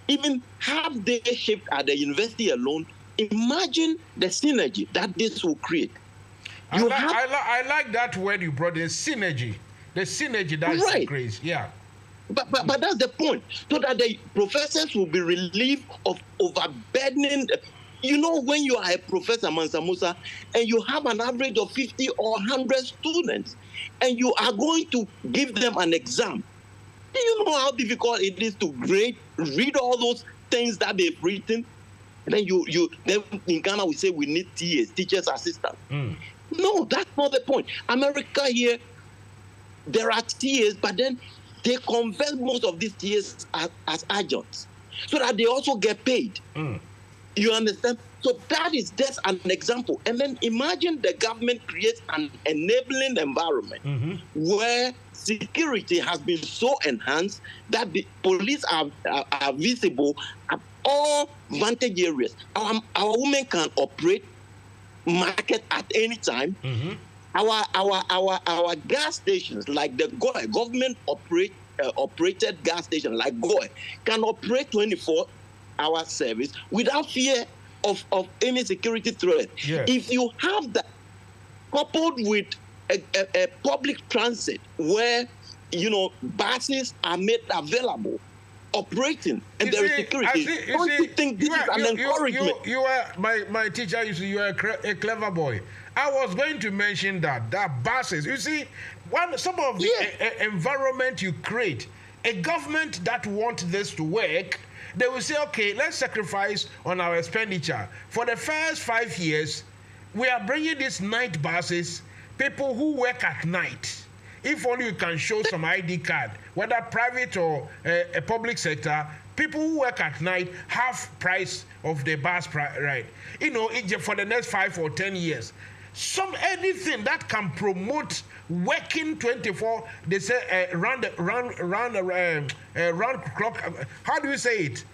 even half-day shift at the university alone, imagine the synergy that this will create. I like that word you brought in, synergy. The synergy, that's right. Crazy, yeah. But that's the point, so that the professors will be relieved of overburdening. When you are a professor, Mansa Musa, and you have an average of 50 or 100 students, and you are going to give them an exam, do you know how difficult it is to read all those things that they've written? And then then in Ghana we say we need TAs, teachers assistants. No, that's not the point. America here, there are TAs, but then they convert most of these TAs as adjuncts, so that they also get paid. You understand? So that is just an example. And then imagine the government creates an enabling environment where security has been so enhanced that the police are visible at all vantage areas. Our women can operate market at any time. Our gas stations, like the government operated gas station like Goy, can operate 24-hour service without fear of any security threat. Yes. If you have that coupled with a public transit where buses are made available, operating, and there is security, don't you think this is an encouragement? You are my teacher. You are a clever boy. I was going to mention that buses. You see, some of the environment you create, a government that wants this to work, they will say, okay, let's sacrifice on our expenditure. For the first 5 years, we are bringing these night buses, people who work at night. If only you can show some ID card, whether private or a public sector, people who work at night, half price of the bus ride. For the next 5 or 10 years. Anything that can promote working 24, they say round clock. How do you say it?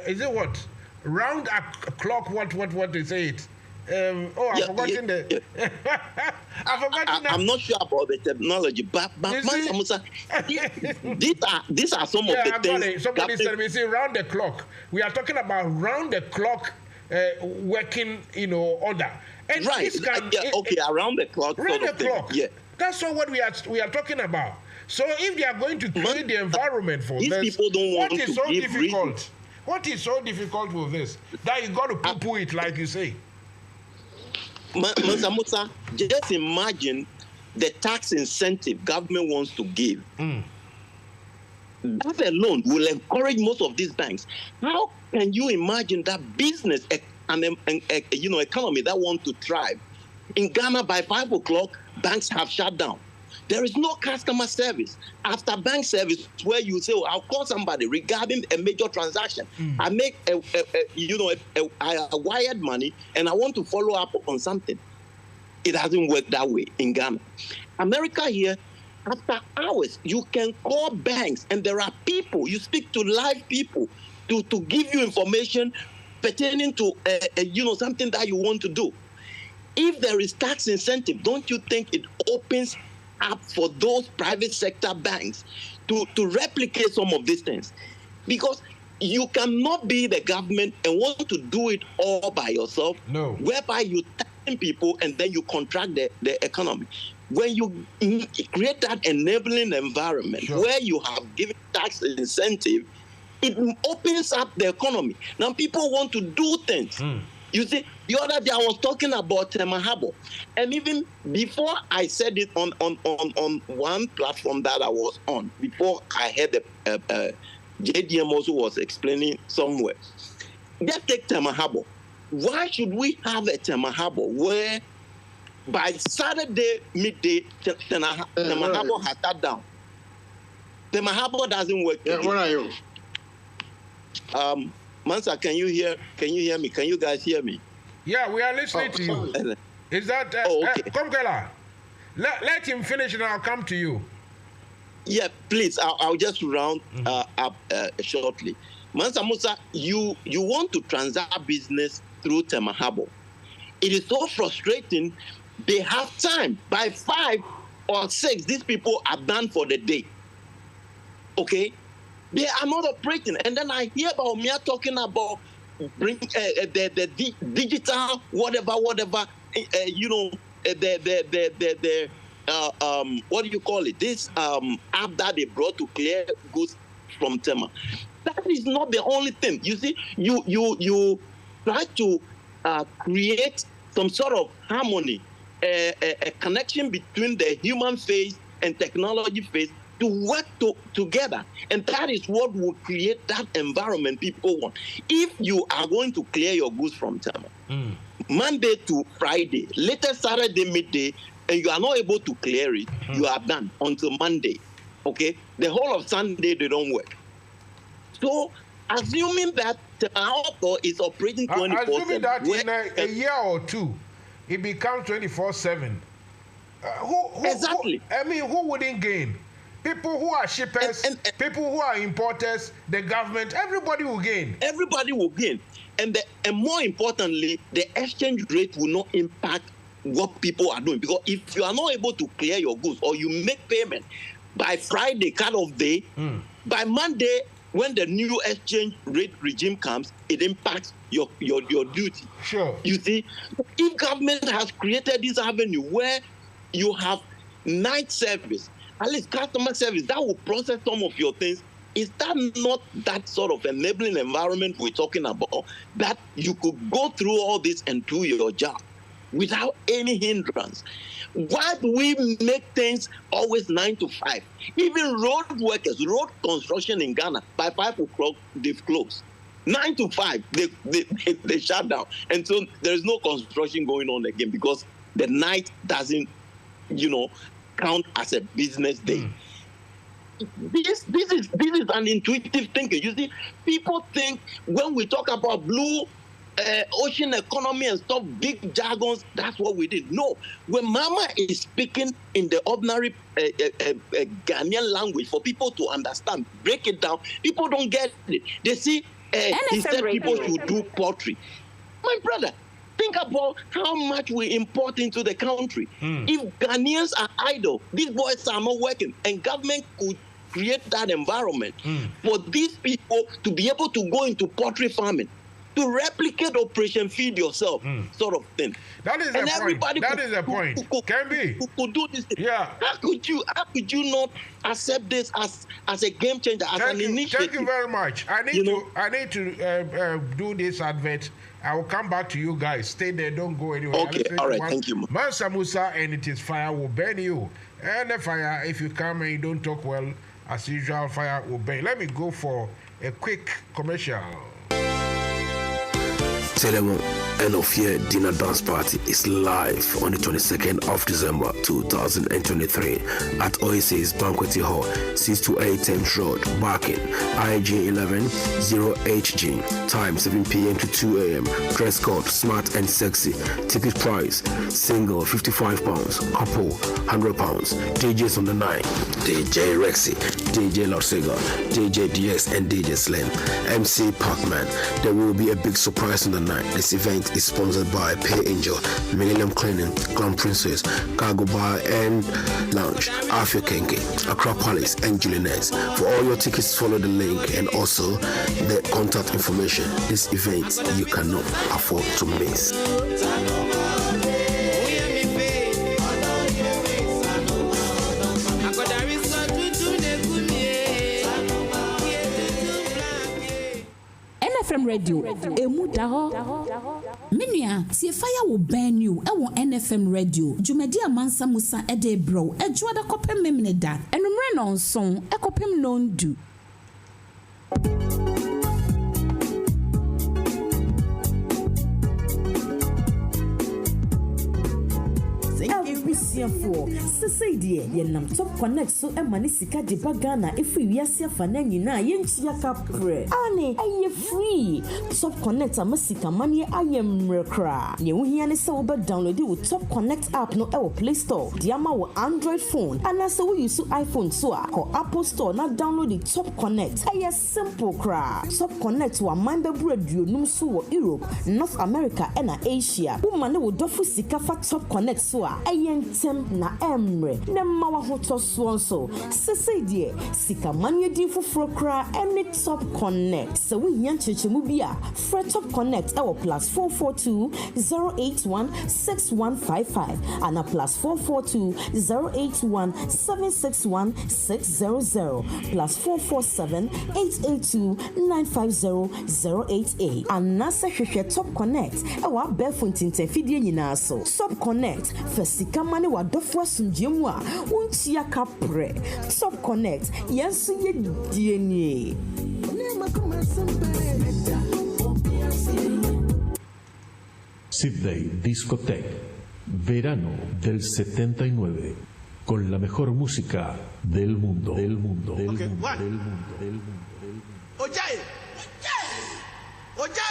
Is it what? Round a clock. What they say it? I've forgotten the. I've forgotten. I'm not sure about the technology, but Musa, these are some of the things. Somebody said me, say round the clock. We are talking about round the clock working, order. And right. Around the clock. Round the clock. Yeah. That's not what we are talking about. So if they are going to create the environment for these this, people don't want what is to so give difficult? reasons. What is so difficult with this? That you got to poo-poo it, like you say. Mr. Musa, just imagine the tax incentive government wants to give. That alone will encourage most of these banks. How can you imagine that business and economy that want to thrive? In Ghana, by 5 o'clock, banks have shut down. There is no customer service. After bank service, where you say, I'll call somebody regarding a major transaction. I make I wired money and I want to follow up on something. It doesn't work that way in Ghana. America here, after hours, you can call banks and there are people, you speak to live people to give you information pertaining to something that you want to do. If there is tax incentive, don't you think it opens up for those private sector banks to replicate some of these things? Because you cannot be the government and want to do it all by yourself, whereby you tax people and then you contract the economy. When you create that enabling environment where you have given tax incentive, it opens up the economy. Now people want to do things. You see, the other day I was talking about Mahabo, and even before I said it on one platform that I was on, before I heard the JDM also was explaining somewhere. Just take Temahabo. Why should we have a Temahabo where by Saturday midday Temahabo has shut down? Temahabo doesn't work. Yeah, where are you? Mansa, can you hear me? Can you guys hear me? Yeah, we are listening to you. Is that okay. Komkela? Let him finish and I'll come to you. Yeah, please. I'll just round up shortly. Mansa Musa, you want to transact business through Temahabo. It is so frustrating. They have time. By 5 or 6, these people are done for the day. Okay? They are not operating. And then I hear about Mia talking about bring the digital whatever what do you call it? This app that they brought to clear goods from Tema. That is not the only thing. You see, you try to create some sort of harmony, a connection between the human face and technology face to work together. And that is what will create that environment people want. If you are going to clear your goods from Tema, Monday to Friday, later Saturday midday, and you are not able to clear it, you are done until Monday. Okay? The whole of Sunday, they don't work. So, assuming that Tema is operating 24/7. Assuming that in a year or two, it becomes 24/7. Exactly. Who wouldn't gain? People who are shippers, people who are importers, the government, everybody will gain. Everybody will gain. And more importantly, the exchange rate will not impact what people are doing. Because if you are not able to clear your goods or you make payment by Friday, cut-off day, by Monday, when the new exchange rate regime comes, it impacts your duty. Sure. You see, if government has created this avenue where you have night service, at least customer service, that will process some of your things. Is that not that sort of enabling environment we're talking about, that you could go through all this and do your job without any hindrance? Why do we make things always 9 to 5? Even road workers, road construction in Ghana, by 5 o'clock, they've closed. 9 to 5, they shut down. And so there's no construction going on again because the night doesn't, count as a business day. This is an intuitive thinking. You see, people think when we talk about blue ocean economy and stuff, big jargons, that's what we did. No, when Mama is speaking in the ordinary Ghanaian language for people to understand, break it down, people don't get it. They see he said people should do poultry. My brother, think about how much we import into the country. If Ghanaians are idle, these boys are not working, and government could create that environment for these people to be able to go into poultry farming. to replicate Operation Feed Yourself sort of thing. That is And the point. everybody That is the point. Can be. Could do this. Yeah. How could you not accept this as a game changer, as an initiative? Thank you very much. I need to do this advert. I will come back to you guys. Stay there. Don't go anywhere. Okay. All right. Thank you. MANSA, MUSA, and it is fire will burn you. And the fire, if you come and you don't talk well, as usual, fire will burn. Let me go for a quick commercial. Telemo End of Year Dinner Dance Party is live on the 22nd of December 2023 at Oasis Banquet Hall, 628 10th Road, Barking, IG 11 0HG. Time 7 p.m. to 2 a.m. Dress code smart and sexy. Ticket price single £55, couple £100. DJs on the night: DJ Rexy, DJ Lorsiga, DJ DX, and DJ Slim. MC Pacman. There will be a big surprise on the night. This event is sponsored by Pay Angel, Millennium Cleaning, Clown Princess, Cargo Bar and Lounge, Afia Kenke, Accra Palace, and Julianets. For all your tickets, follow the link and also the contact information. This event you cannot afford to miss. NFM Radio, emu daho. Menua, si fire will burn you. NFM Radio. Jumedia MANSA MUSA ede bro. Ejuada kopem memneda. Enumre non song. Ekopem non du. Society yenam top connect so emani sika de bagana efi wiase afa na nyina yentia kapre ane aye free top connect amasika manie aye mrekra ye wohia ne se wo be download wo top connect app no e wo Play Store de ama wo Android phone ana se wo use iPhone so a ko Apple Store na download the top connect aye simple kra top connect wa man be braduo num so wo Europe, North America and Asia wo mane wo dofu sika fa top connect so a aye ntem na emre na mawa hoto so sesede sika manye di foforo kra any top connect so we hia chechemu bia free top connect e wo +442 081 6155 and a +442 081 761 600 +447 882 950 088 and nasa hwehwe top connect e wa befo tintin nyina so top connect for sika mane wa dofo asumdiem a wontia kapre top connect yenso ye dienie Sydney Discotheque, verano del 79, con la mejor música del mundo, del mundo, del mundo, del mundo, del mundo, del mundo. Ojaye! Ojaye!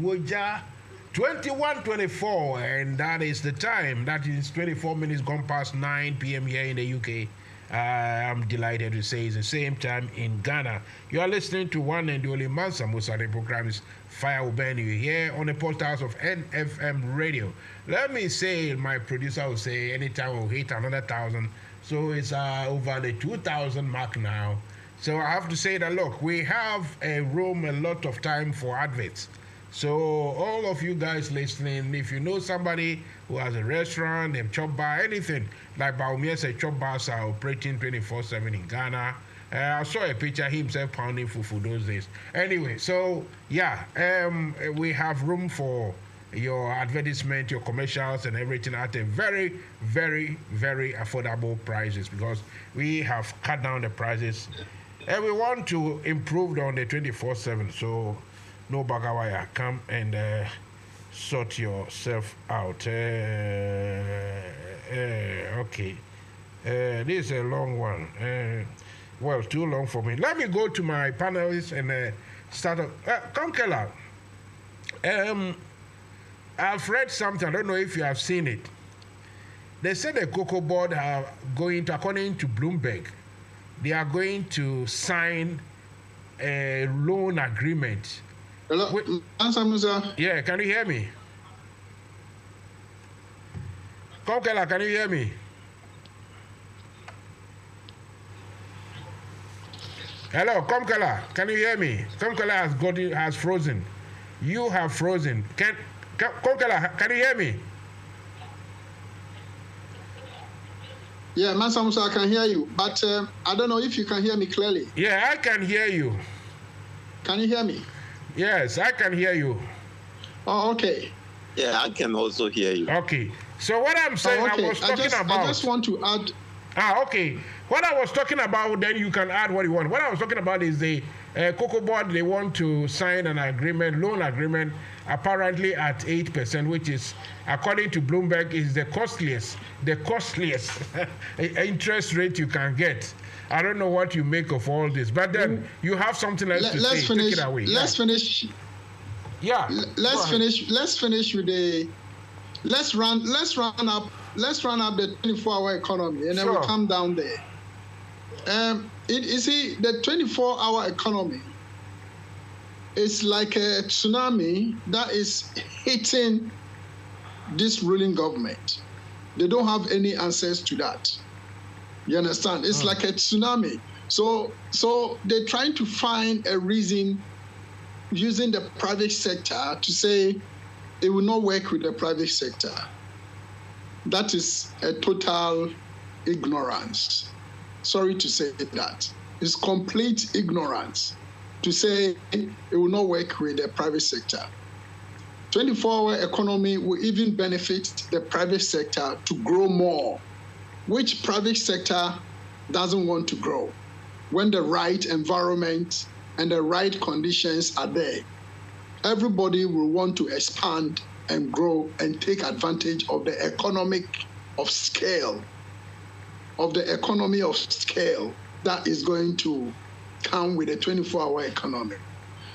Oja, 21:24, and that is the time. That is 24 minutes gone past 9 p.m. here in the UK. I'm delighted to say it's the same time in Ghana. You are listening to one and only MANSA MUSA. The program is Fire Will Burn You here on the portals of NFM Radio. Let me say, my producer will say, anytime we'll hit another 1,000. So it's over the 2,000 mark now. So I have to say that, look, we have a lot of time for adverts. So all of you guys listening, if you know somebody who has a restaurant, a chop bar, anything, like Baumia said, chop bars are operating 24/7 in Ghana. I saw a picture himself pounding fufu those days. Anyway, so yeah, we have room for your advertisement, your commercials, and everything at a very, very, very affordable prices because we have cut down the prices, and we want to improve on the 24/7. So no bagawaya, come and sort yourself out. Okay, this is a long one. Well, too long for me. Let me go to my panelists and start up. Konkela, I've read something. I don't know if you have seen it. They said the Cocoa Board are going to, according to Bloomberg, they are going to sign a loan agreement. Hello, MUSA. Yeah, can you hear me? Konkela, can you hear me? Hello, Konkela, can you hear me? Konkela has frozen. You have frozen. Konkela, can you hear me? Yeah, MUSA, I can hear you, but I don't know if you can hear me clearly. Yeah, I can hear you. Can you hear me? Yes, I can hear you. Oh, okay. Yeah, I can also hear you. Okay. So what I'm saying, okay. I was talking about. I just want to add. Okay. What I was talking about, then you can add what you want. What I was talking about is the Cocoa Board, they want to sign an agreement, loan agreement, apparently at 8%, which is, according to Bloomberg, is the costliest interest rate you can get. I don't know what you make of all this, but then you have something else to say. Finish. Take it away. Let's finish. Yeah. Let's finish with the. Let's run up the 24-hour economy, and then we'll come down there. You see, the 24-hour economy is like a tsunami that is hitting this ruling government. They don't have any answers to that. You understand? It's like a tsunami. So they're trying to find a reason using the private sector to say it will not work with the private sector. That is a total ignorance. Sorry to say that. It's complete ignorance to say it will not work with the private sector. 24-hour economy will even benefit the private sector to grow more, which private sector doesn't want to grow when the right environment and the right conditions are there. Everybody will want to expand and grow and take advantage of the economy of scale that is going to come with a 24-hour economy.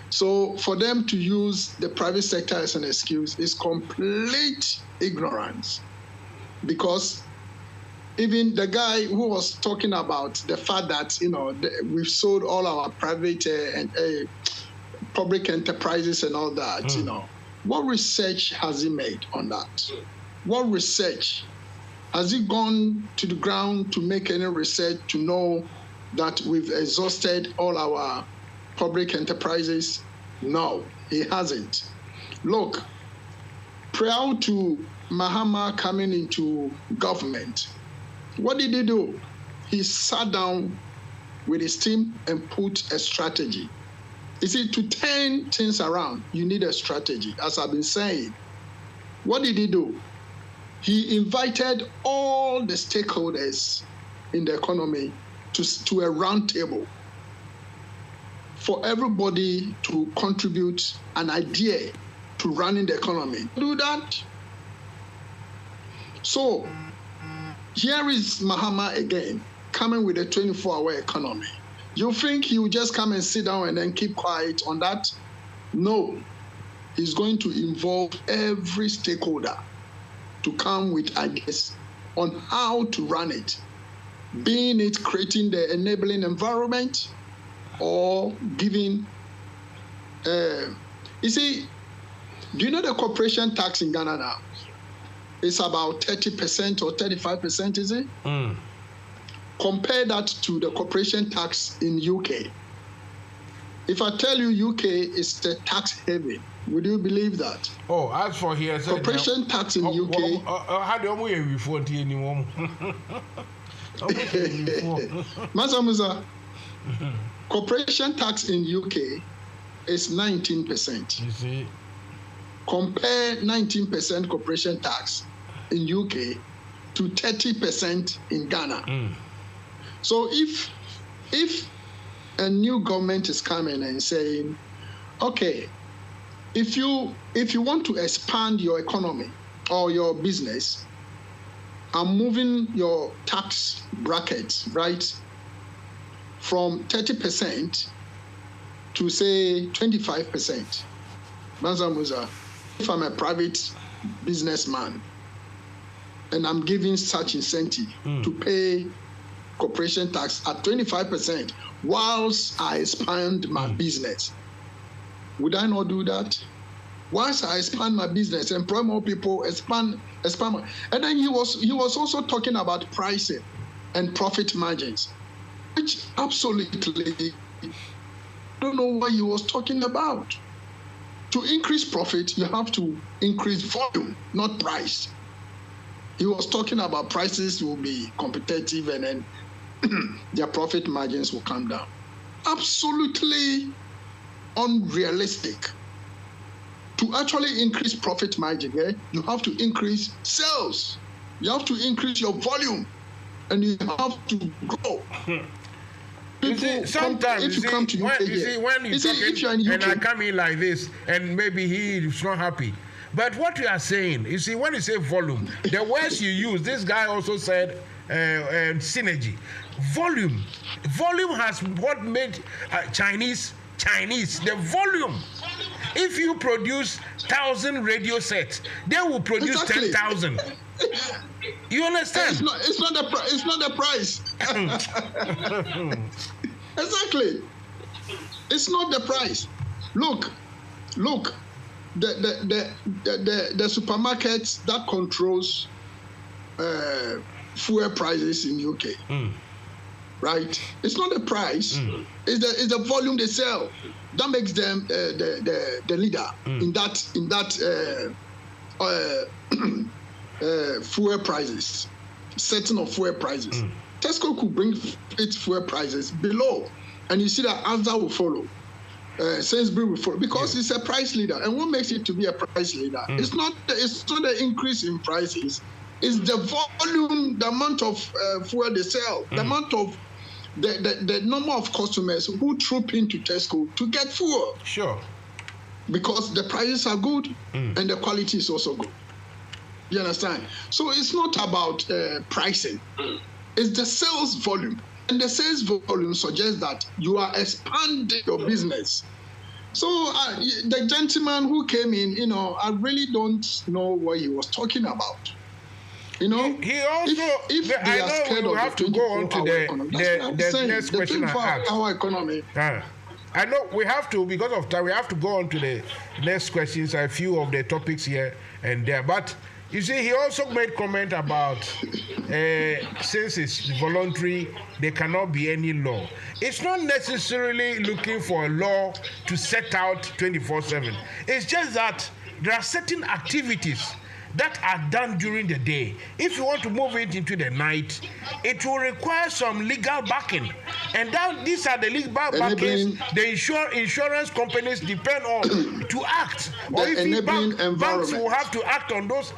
So for them to use the private sector as an excuse is complete ignorance, because even the guy who was talking about the fact that we've sold all our private and public enterprises and all that, what research has he made on that? What research? Has he gone to the ground to make any research to know that we've exhausted all our public enterprises? No, he hasn't. Look, prior to Mahama coming into government, what did he do? He sat down with his team and put a strategy. You see, to turn things around, you need a strategy, as I've been saying. What did he do? He invited all the stakeholders in the economy to a round table for everybody to contribute an idea to running the economy. Do that. So here is Mahama again, coming with a 24-hour economy. You think he will just come and sit down and then keep quiet on that? No. He's going to involve every stakeholder to come with ideas on how to run it, being it creating the enabling environment or giving. You see, do you know the corporation tax in Ghana now? It's about 30% or 35%, is it? Compare that to the corporation tax in UK. If I tell you UK is the tax haven, would you believe that? Oh, as for here, corporation tax in UK. How do you before anymore? MUSA, Corporation tax in UK is 19%. You see? Compare 19% corporation tax in UK to 30% in Ghana. So if a new government is coming and saying, okay, if you want to expand your economy or your business, I'm moving your tax bracket, right, from 30% to say 25%. MANSA MUSA, if I'm a private businessman and I'm giving such incentive to pay corporation tax at 25% whilst I expand my business, would I not do that? Once I expand my business, employ more people, expand more. And then he was also talking about pricing and profit margins, which absolutely I don't know what he was talking about. To increase profit, you have to increase volume, not price. He was talking about prices will be competitive and then their profit margins will come down. Absolutely unrealistic. To actually increase profit margin, you have to increase sales. You have to increase your volume, and you have to grow. Sometimes when you talking, and I come in like this, and maybe he is not happy. But what you are saying, you see, when you say volume, the words you use, this guy also said synergy. Volume has what made Chinese. The volume. If you produce 1,000 radio sets, they will produce 10,000. You understand? It's not the price. Exactly. It's not the price. Look. The supermarkets that controls fuel prices in UK. Right? It's not the price. It's the volume they sell that makes them the leader in that fuel prices, setting of fuel prices. Tesco could bring its fuel prices below, and you see that Asda will follow. Sainsbury will follow because it's a price leader. And what makes it to be a price leader? It's not the increase in prices. It's the volume, the amount of fuel they sell, the amount of the number of customers who troop into Tesco to get fuel. Sure. Because the prices are good and the quality is also good. You understand? So it's not about pricing. It's the sales volume. And the sales volume suggests that you are expanding your business. So the gentleman who came in, I really don't know what he was talking about. He also. If they are scared of have to go on to the next question I asked. Our economy. I know we have to, because of time, we have to go on to the next questions, a few of the topics here and there. But you see, he also made comment about since it's voluntary, there cannot be any law. It's not necessarily looking for a law to set out 24/7. It's just that there are certain activities that are done during the day. If you want to move it into the night, it will require some legal backing. And these are the legal backings the insurance companies depend on to act. Or if banks will have to act on those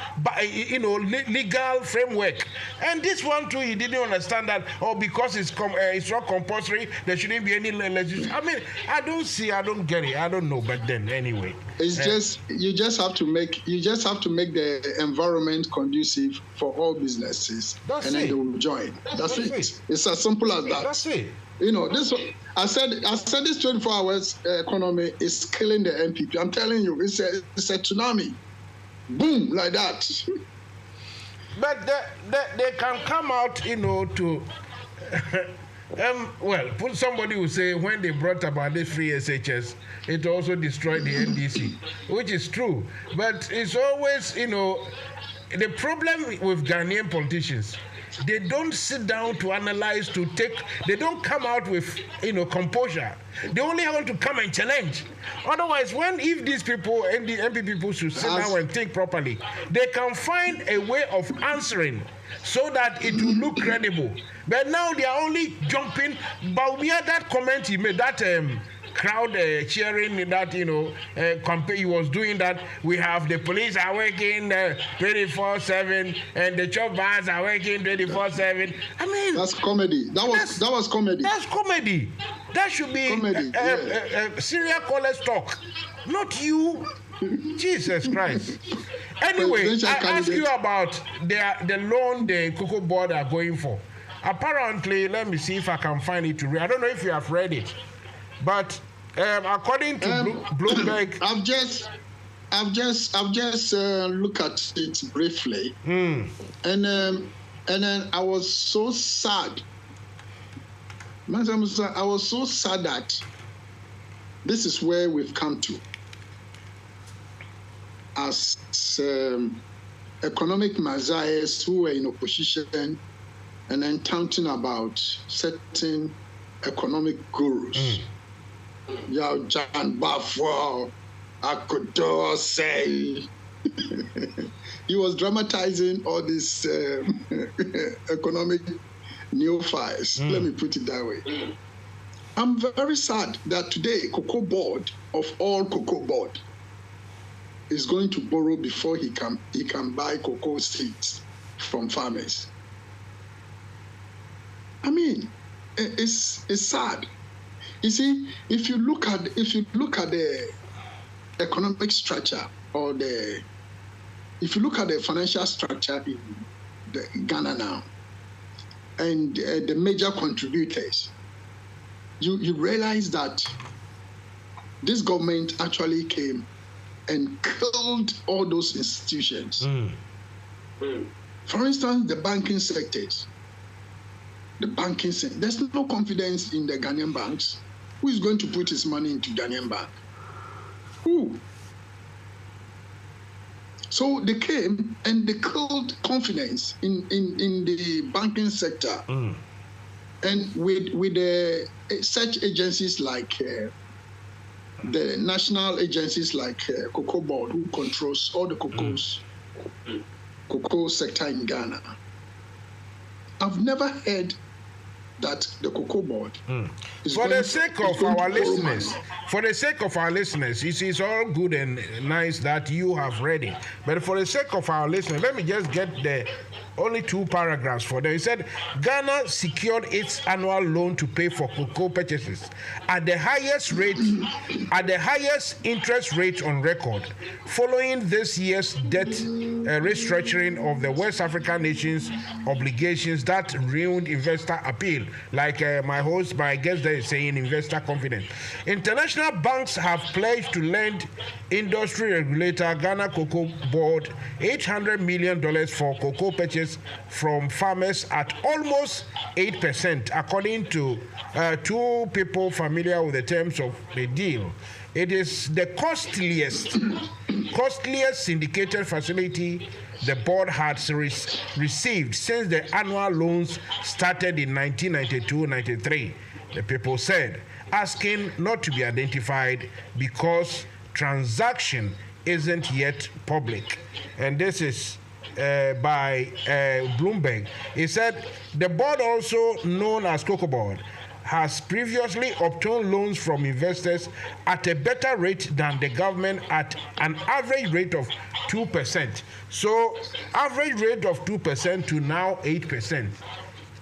legal framework. And this one too, he didn't understand that, because it's not compulsory, there shouldn't be any legislation. I mean, I don't get it. I don't know, but then anyway. It's you just have to make the environment conducive for all businesses, then they will join. That's it. It's as simple as that. That's it. I said this 24 hours economy is killing the NPP. I'm telling you, it's a tsunami. Boom, like that. But they can come out, to somebody will say when they brought about this free SHS, it also destroyed the NDC, which is true. But it's always, the problem with Ghanaian politicians, they don't sit down to analyze, they don't come out with, composure. They only want to come and challenge. Otherwise, if these people and the MP people should sit down and think properly, they can find a way of answering so that it will look credible. But now they are only jumping. But we had that comment he made, that crowd cheering that, campaign he was doing, that we have the police are working 24/7 and the chop bars are working 24/7. I mean, that's comedy. That was comedy. That's comedy. That should be serial callers talk, not you. Jesus Christ. Anyway, I ask you about the loan the Cocoa Board are going for. Apparently, let me see if I can find it to read. I don't know if you have read it, but according to Bloomberg, I've just looked at it briefly, and then I was so sad. MUSA, I was so sad that this is where we've come to as economic messiahs who were in opposition and then touting about certain economic gurus. Yao Jan Bafwa, Akodo say. He was dramatizing all these economic neophytes. Let me put it that way. I'm very sad that today Cocoa Board, of all Cocoa Board, is going to borrow before he can buy cocoa seeds from farmers. I mean, it's sad. You see, if you look at the economic structure if you look at the financial structure in Ghana now, and the major contributors, you realize that this government actually came and killed all those institutions. For instance, the banking sectors. There's no confidence in the Ghanaian banks. Who is going to put his money into Ghanaian bank? Who? So they came and they killed confidence in the banking sector. And with such agencies like the national agencies like Cocoa Board, who controls all the cocoa sector in Ghana. I've never heard that the Cocoa Board is for the sake of our listeners. For the sake of our listeners, it's all good and nice that you have read it. But for the sake of our listeners, let me just get the only 2 paragraphs for them. It said, Ghana secured its annual loan to pay for cocoa purchases at the highest interest rate on record, following this year's debt restructuring of the West African nations' obligations that ruined investor appeal. Like my guest there is saying, investor confidence. International banks have pledged to lend industry regulator Ghana Cocoa Board $800 million for cocoa purchase from farmers at almost 8%, according to 2 people familiar with the terms of the deal. It is the costliest syndicated facility the board has received since the annual loans started in 1992-93, the people said, asking not to be identified because transaction isn't yet public. And this is by Bloomberg. He said the board, also known as Cocoa Board, has previously obtained loans from investors at a better rate than the government at an average rate of 2%. So average rate of 2% to now 8%.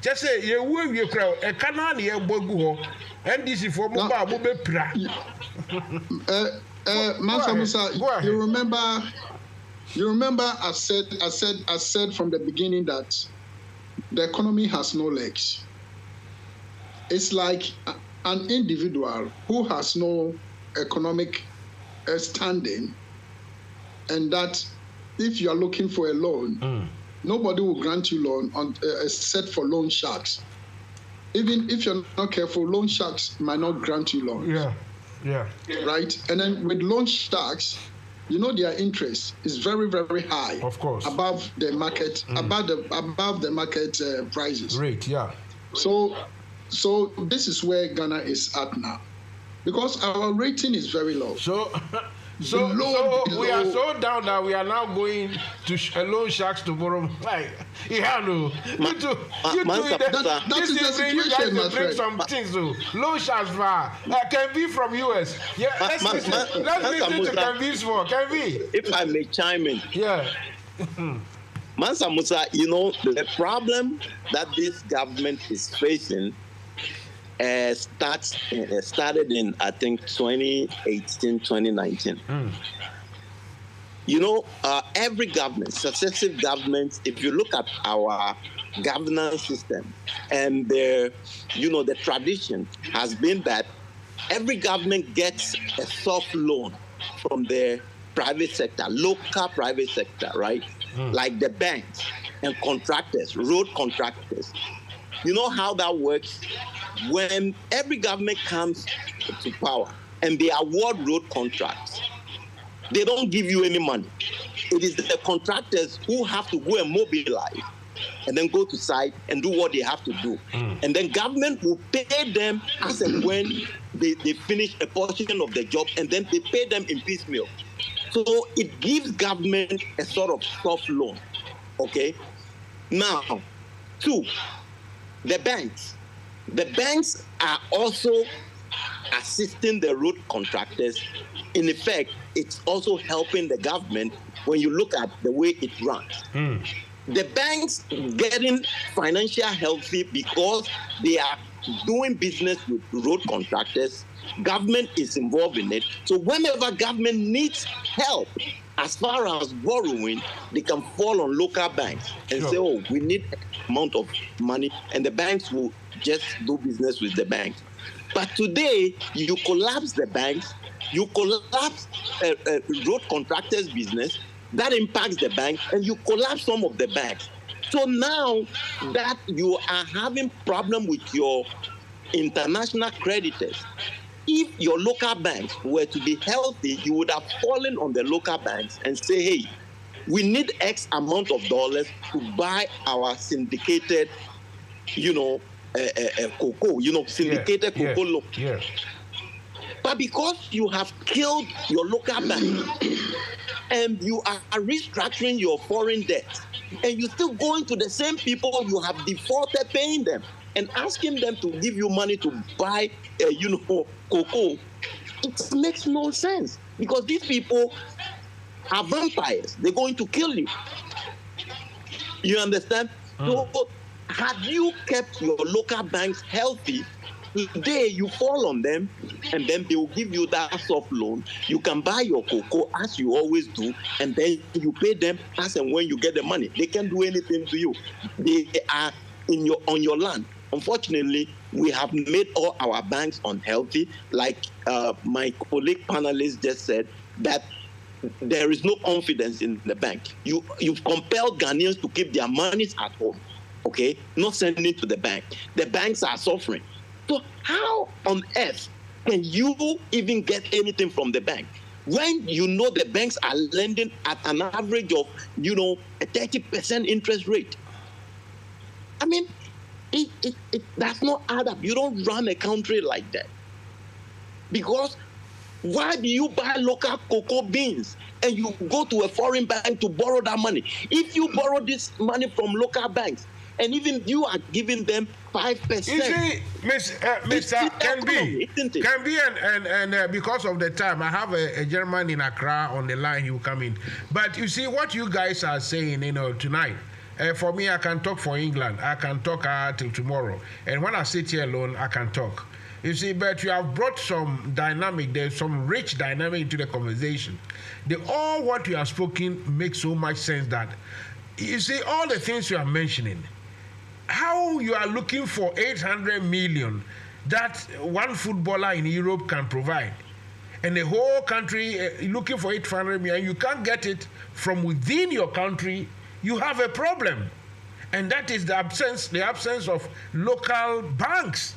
Just say you will be crowd a canal here bogu NDC for mobile pra. MUSA, you remember I said from the beginning that the economy has no legs. It's like an individual who has no economic standing, and that if you are looking for a loan, nobody will grant you loan except for loan sharks. Even if you're not careful, loan sharks might not grant you loans. Yeah. Right? And then with loan sharks, their interest is very, very high. Of course. Above the market, above the market prices. Rate, yeah. So this is where Ghana is at now, because our rating is very low. So So we are so down that we are now going to loan sharks to borrow. Like, yeah, no. You two, that is the situation, my friend. Some things, so loan sharks can be from US. Yeah, let's listen to Canby's for Canby. If I may chime in. Yeah. MANSA MUSA, the problem that this government is facing started in, I think, 2018, 2019. Every government, successive governments, if you look at our governance system and the tradition has been that every government gets a soft loan from the private sector, local private sector, right? Like the banks and contractors, road contractors. You know how that works? When every government comes to power and they award road contracts, they don't give you any money. It is the contractors who have to go and mobilize and then go to site and do what they have to do. And then government will pay them as and when they finish a portion of the job, and then they pay them in piecemeal. So it gives government a sort of soft loan, okay? Now, two, the banks. The banks are also assisting the road contractors. In effect, it's also helping the government when you look at the way it runs. The banks getting financially healthy because they are doing business with road contractors. Government is involved in it. So whenever government needs help, as far as borrowing, they can fall on local banks and say, oh, we need amount of money, and the banks will just do business with the banks. But today, you collapse the banks, you collapse road contractors' business, that impacts the bank, and you collapse some of the banks. So now that you are having problem with your international creditors, if your local banks were to be healthy, you would have fallen on the local banks and say, hey, we need X amount of dollars to buy our syndicated, cocoa, syndicated cocoa loan. Yeah. But because you have killed your local bank and you are restructuring your foreign debt, and you're still going to the same people you have defaulted paying them and asking them to give you money to buy, cocoa, it makes no sense, because these people are vampires. They're going to kill you. You understand? So had you kept your local banks healthy, today you fall on them, and then they will give you that soft loan. You can buy your cocoa as you always do, and then you pay them as and when you get the money. They can't do anything to you. They are on your land. Unfortunately, we have made all our banks unhealthy. Like my colleague panelist just said, that there is no confidence in the bank. You've compelled Ghanaians to keep their monies at home, okay? Not sending it to the bank. The banks are suffering. So how on earth can you even get anything from the bank when you know the banks are lending at an average of, a 30% interest rate? I mean, it does not add up. You don't run a country like that. Because why do you buy local cocoa beans and you go to a foreign bank to borrow that money? If you borrow this money from local banks, and even you are giving them 5%. You see, Mr. Can be, and because of the time, I have a gentleman in Accra on the line. He will come in. But you see what you guys are saying, tonight. For me, I can talk for England. I can talk till tomorrow. And when I sit here alone, I can talk. You see, but you have brought some dynamic, there's some rich dynamic into the conversation. All what you have spoken makes so much sense that, you see, all the things you are mentioning, how you are looking for 800 million that one footballer in Europe can provide, and the whole country looking for 800 million, you can't get it from within your country, you have a problem. And that is the absence of local banks.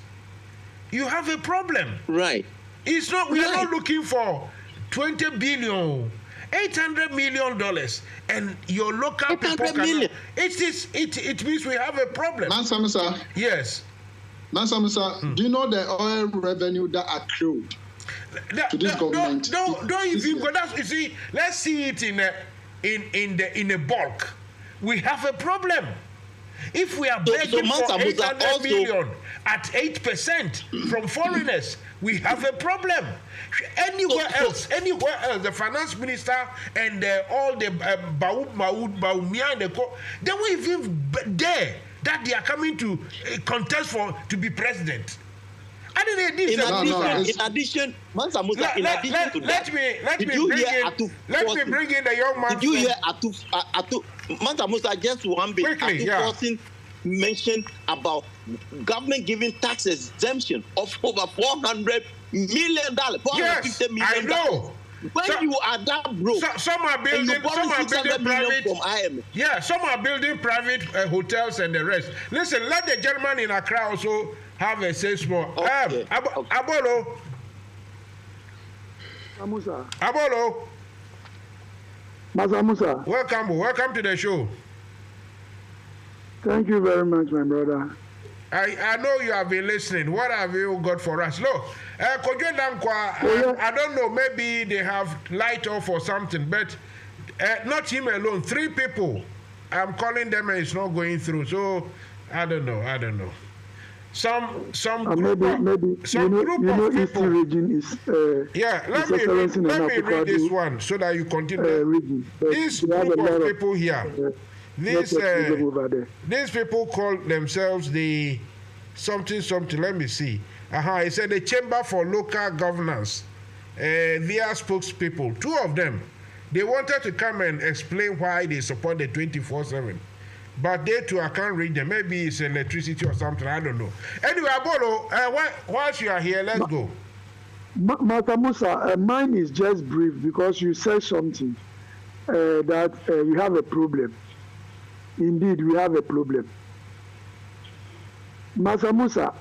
You have a problem. Right. It's not, we are not looking for 20 billion, $800 million, and your local people cannot. It means we have a problem. MANSA MUSA. Yes. MANSA MUSA, do you know the oil revenue that accrued to this government. Don't even go. That's, you see, let's see it in a bulk. We have a problem. If we are begging for 800 million at 8% from foreigners, we have a problem. Anywhere else, the finance minister and all the Baumia and the they won't even dare that they are coming to contest to be president. In addition, Mansa Musa, in addition to that, let me bring in the young man. Did you hear Atu Mansa Musa, just one bit, Atu mentioned about government giving tax exemption of over $400 million. Yes, I know. When you are that broke, some are building private from IMF. Yeah, some are building private hotels and the rest. Listen, let the gentleman in Accra also have a say small. Okay. Abolo. Musa. Abolo. Masa Musa. Welcome to the show. Thank you very much, my brother. I know you have been listening. What have you got for us? Look, I don't know, maybe they have light off or something, but not him alone. 3 people. I'm calling them and it's not going through. So I don't know. Some group maybe of people. Region is let me read this one so that you continue. This group of people here. These people call themselves the something. Let me see. It said the Chamber for Local Governance. Their spokespeople, 2 of them, they wanted to come and explain why they support the 24/7. But they too, I can't read them. Maybe it's electricity or something. I don't know. Anyway, Abolo, whilst you are here, let's go. Masa Musa, mine is just brief because you said something that we have a problem. Indeed, we have a problem. Masa Musa,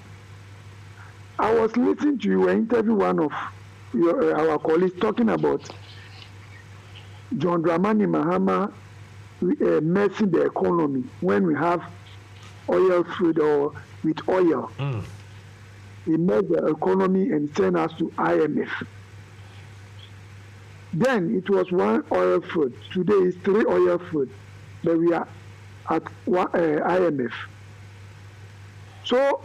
I was listening to you interview one of our colleagues talking about John Dramani Mahama messing the economy when we have oil food or with oil. He made the economy and sent us to IMF. Then it was 1 oil food. Today it's 3 oil food, but we are at IMF. So,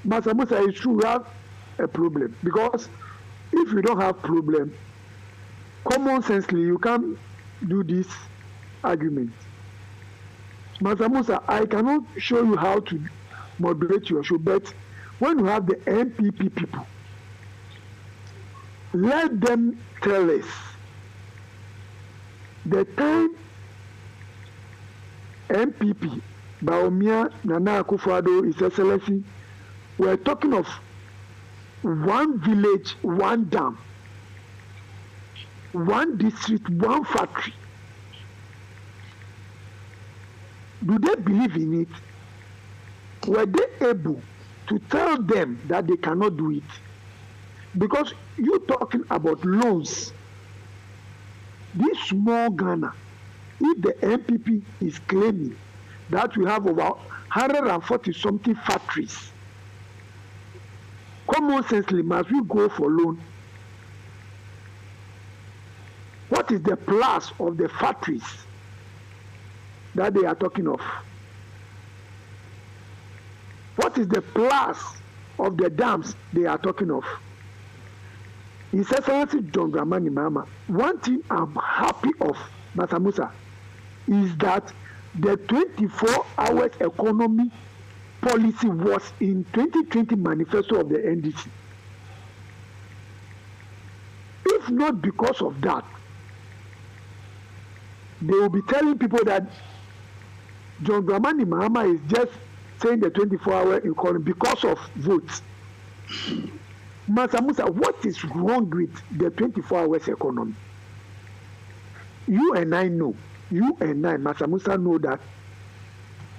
Masa Musa, is true, we have a problem. Because if you don't have problem, common sensely, you can't do this argument. Masa Musa, I cannot show you how to moderate your show, but when you have the MPP people, let them tell us the time MPP, Baumia, Nana Akufo-Addo, His Excellency, we're talking of 1 village, 1 dam, 1 district, 1 factory. Do they believe in it? Were they able to tell them that they cannot do it? Because you're talking about loans. This small Ghana, if the MPP is claiming that we have about 140 something factories, common sensely must we go for loan? What is the plus of the factories that they are talking of? What is the plus of the dams they are talking of? His Excellency John Dramani Mahama, one thing I'm happy of, Masa Musa, is that the 24 hours economy policy was in 2020 manifesto of the NDC. If not because of that, they will be telling people that John Dramani Mahama is just saying the 24-hour economy because of votes. Masa Musa, what is wrong with the 24 hours economy? You and I know, Masa Musa, know that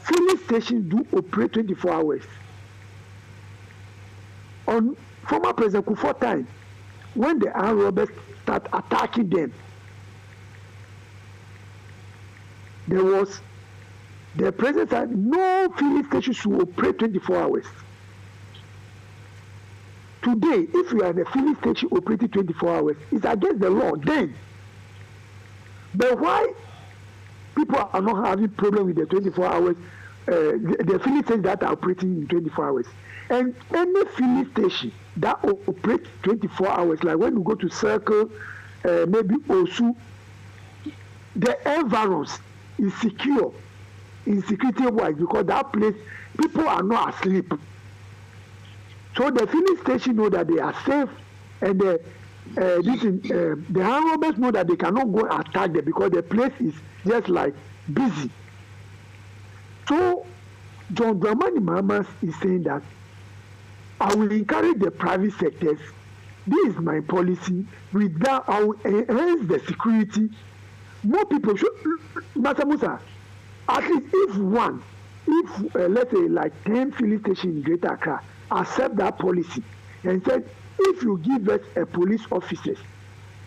filling stations do operate 24 hours. On former President Kufuor time, when the armed robbers start attacking them, the president said no filling stations should operate 24 hours. Today, if you are in a filling station operating 24 hours, it's against the law then. But why people are not having problem with the 24 hours, the filling stations that are operating in 24 hours? And any filling station that operates 24 hours, like when you go to Circle, maybe Osu, the environs is secure in security wise because that place, people are not asleep. So the filling station know that they are safe, and the armed robbers know that they cannot go and attack them because the place is just like busy. So John Dramani Mahama is saying that I will encourage the private sectors. This is my policy. With that, I will enhance the security. More people should, Master Musa, at least if let's say like 10 filling stations in Greater Accra accept that policy and said, if you give us a police officers,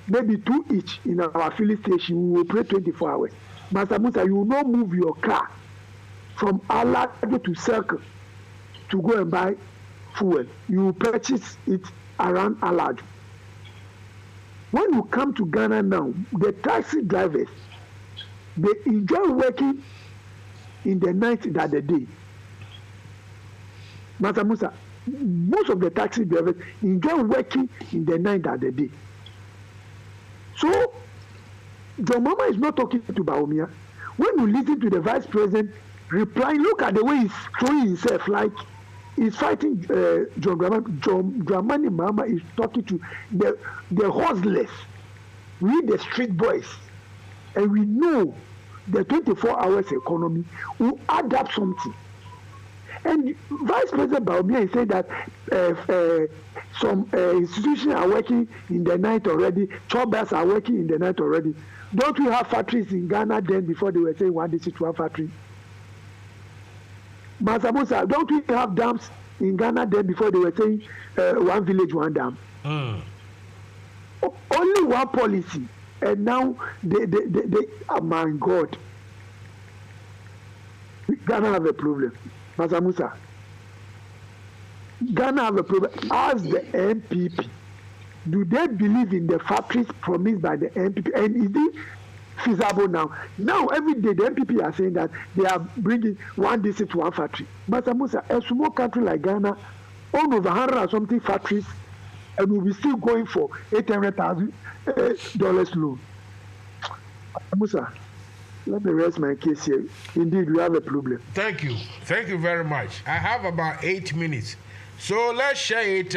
maybe 2 each in our filling station, we will operate 24 hours. Master Musa, you will not move your car from Alado to Circle to go and buy fuel. You will purchase it around Alado. When you come to Ghana now, the taxi drivers, they enjoy working in the night than the day. Master Musa, most of the taxi drivers enjoy working in the night than the day. So, John Mama is not talking to Bawumia. When you listen to the vice president replying, look at the way he's throwing himself, like he's fighting John Dramani Mahama is talking to the hustlers, we the street boys, and we know the 24 hours economy will add up something. And Vice President Bawumia is saying that some institutions are working in the night already, choppers are working in the night already. Don't we have factories in Ghana then before they were saying one district, one factory? Master Musa, don't we have dams in Ghana then before they were saying one village, one dam? Only one policy, and now they oh my God, Ghana have a problem. Master Musa, Ghana have a problem. Ask the NPP, do they believe in the factories promised by the NPP? And is it feasible now? Now, every day, the NPP are saying that they are bringing one district to one factory. Master Musa, a small country like Ghana, own over 100 or something factories, and we'll be still going for $800,000 loan. Musa, let me rest my case here. Indeed, we have a problem. Thank you. Thank you very much. I have about 8 minutes. So let's share it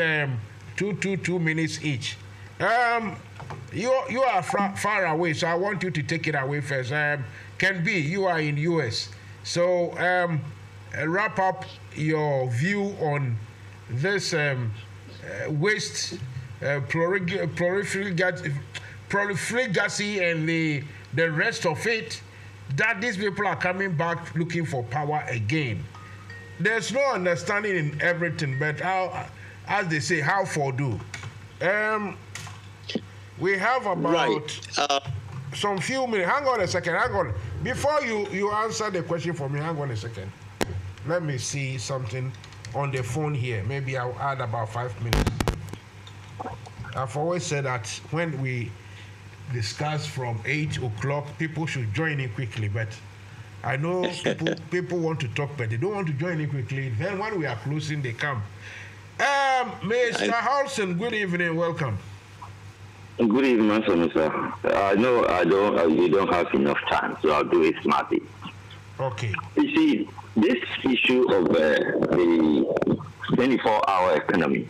2 minutes each. You are far away, so I want you to take it away first. Can be, you are in US. So wrap up your view on this waste, profligacy and the rest of it, that these people are coming back looking for power again. There's no understanding in everything, but how, as they say, how for do. We have about some few minutes. Hang on a second. Hang on. Before you answer the question for me, hang on a second. Let me see something on the phone here. Maybe I'll add about 5 minutes. I've always said that when we discuss from 8 o'clock, people should join in quickly. But I know people want to talk, but they don't want to join in quickly. Then when we are closing, they come. Mr. Halson, good evening. Welcome. Good evening, Mr. I know you don't have enough time, so I'll do it smartly. Okay. You see, this issue of the 24-hour economy,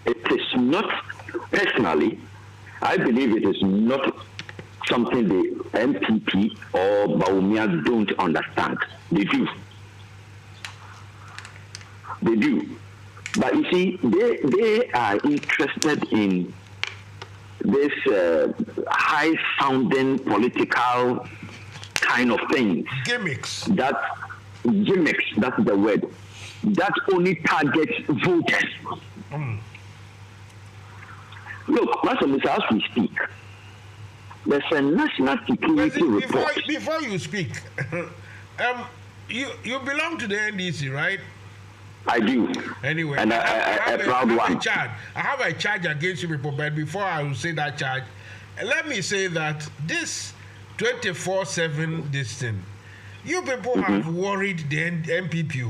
it is not, personally, I believe it is not something the MPP or Bawumia don't understand. They do. They do. But you see, they are interested in this high-sounding political kind of things. Gimmicks. That's the word. That only targets voters. Look, Master Musa, as we speak, there's a national security report. Before you speak, you belong to the NDC, right? I do. Anyway, and a proud one. I have a charge against you people, but before I will say that charge, let me say that this 24/7 this thing, you people have worried the MPP.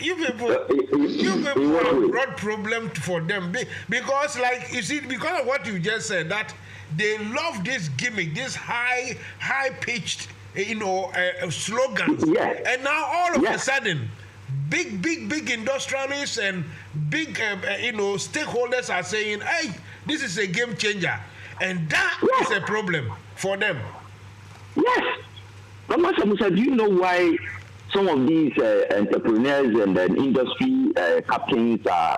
you people have brought problem for them because, like you see, because of what you just said, that they love this gimmick, this high pitched, slogans, and now all of a sudden, big industrialists and big stakeholders are saying, "Hey, this is a game changer," and that is a problem for them. Yes, but Musa, do you know why some of these entrepreneurs and industry captains are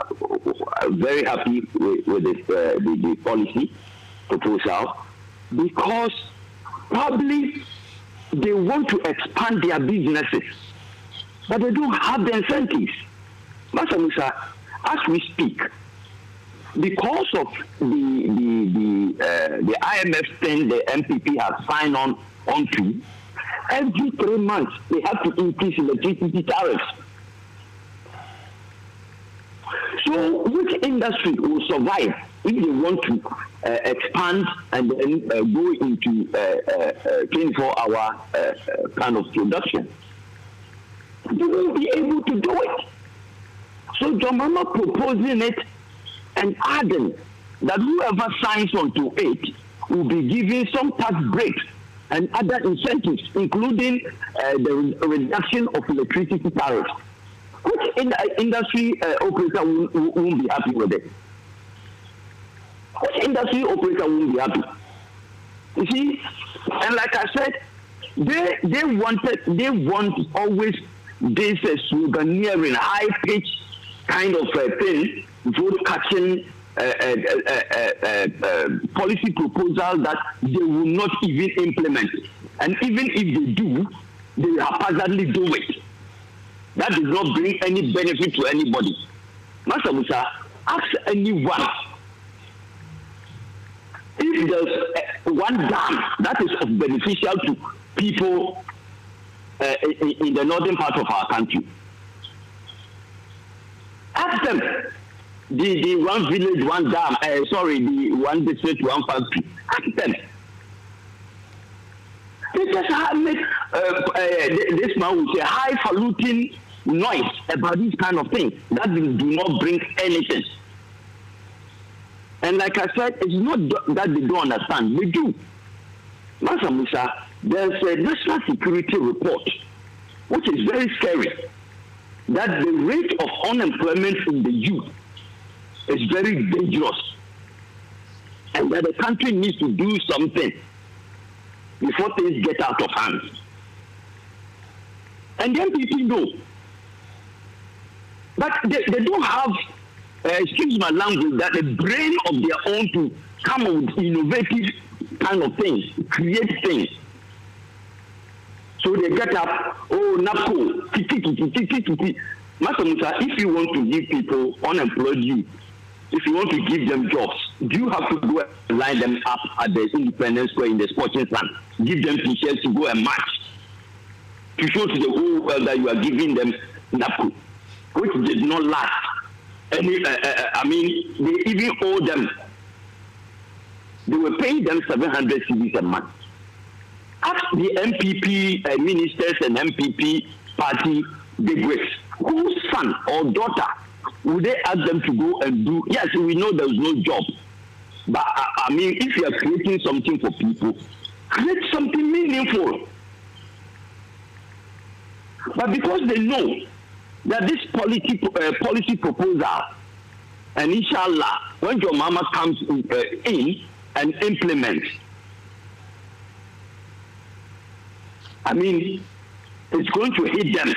very happy with the policy proposal? Because probably they want to expand their businesses, but they don't have the incentives. Musa, as we speak, because of the IMF thing the MPP has signed onto, every 3 months they have to increase electricity tariffs. So which industry will survive if they want to expand and then go into 24-hour kind of production? They won't be able to do it. So John Mama proposing it and adding that whoever signs onto it will be given some tax breaks and other incentives, including the reduction of electricity tariffs. Which industry operator won't be happy with it? Which industry operator won't be happy? You see, and like I said, they want always this sloganeering, high-pitched kind of thing, vote-catching policy proposal that they will not even implement. And even if they do, they haphazardly do it. That does not bring any benefit to anybody. Master Musa, ask anyone if there's one dam that is of beneficial to people in the northern part of our country. Ask them. The one village, one dam, the one district, one factory. Ask them. They just make this man will say highfalutin noise about these kind of things that do not bring anything. And like I said, it's not that they don't understand. They do. Master Musa, there's a national security report, which is very scary, that the rate of unemployment in the youth is very dangerous, and that the country needs to do something before things get out of hand. And then people know. But they don't have, excuse my language, that the brain of their own to come up with innovative kind of things, create things. So they get up, NAPCO, Master Musa, if you want to give people unemployed youth, if you want to give them jobs, do you have to go and line them up at the Independence Square in the sporting stand? Give them t-shirts to go and march, to show to the whole world that you are giving them NAPCO, which did not last. They even owe them. They were paying them 700 cedis a month. Ask the MPP ministers and MPP party bigwigs, whose son or daughter would they ask them to go and do? Yes, we know there's no job. But if you are creating something for people, create something meaningful. But because they know that this policy proposal, and inshallah, when your mama comes in and implements, it's going to hit them.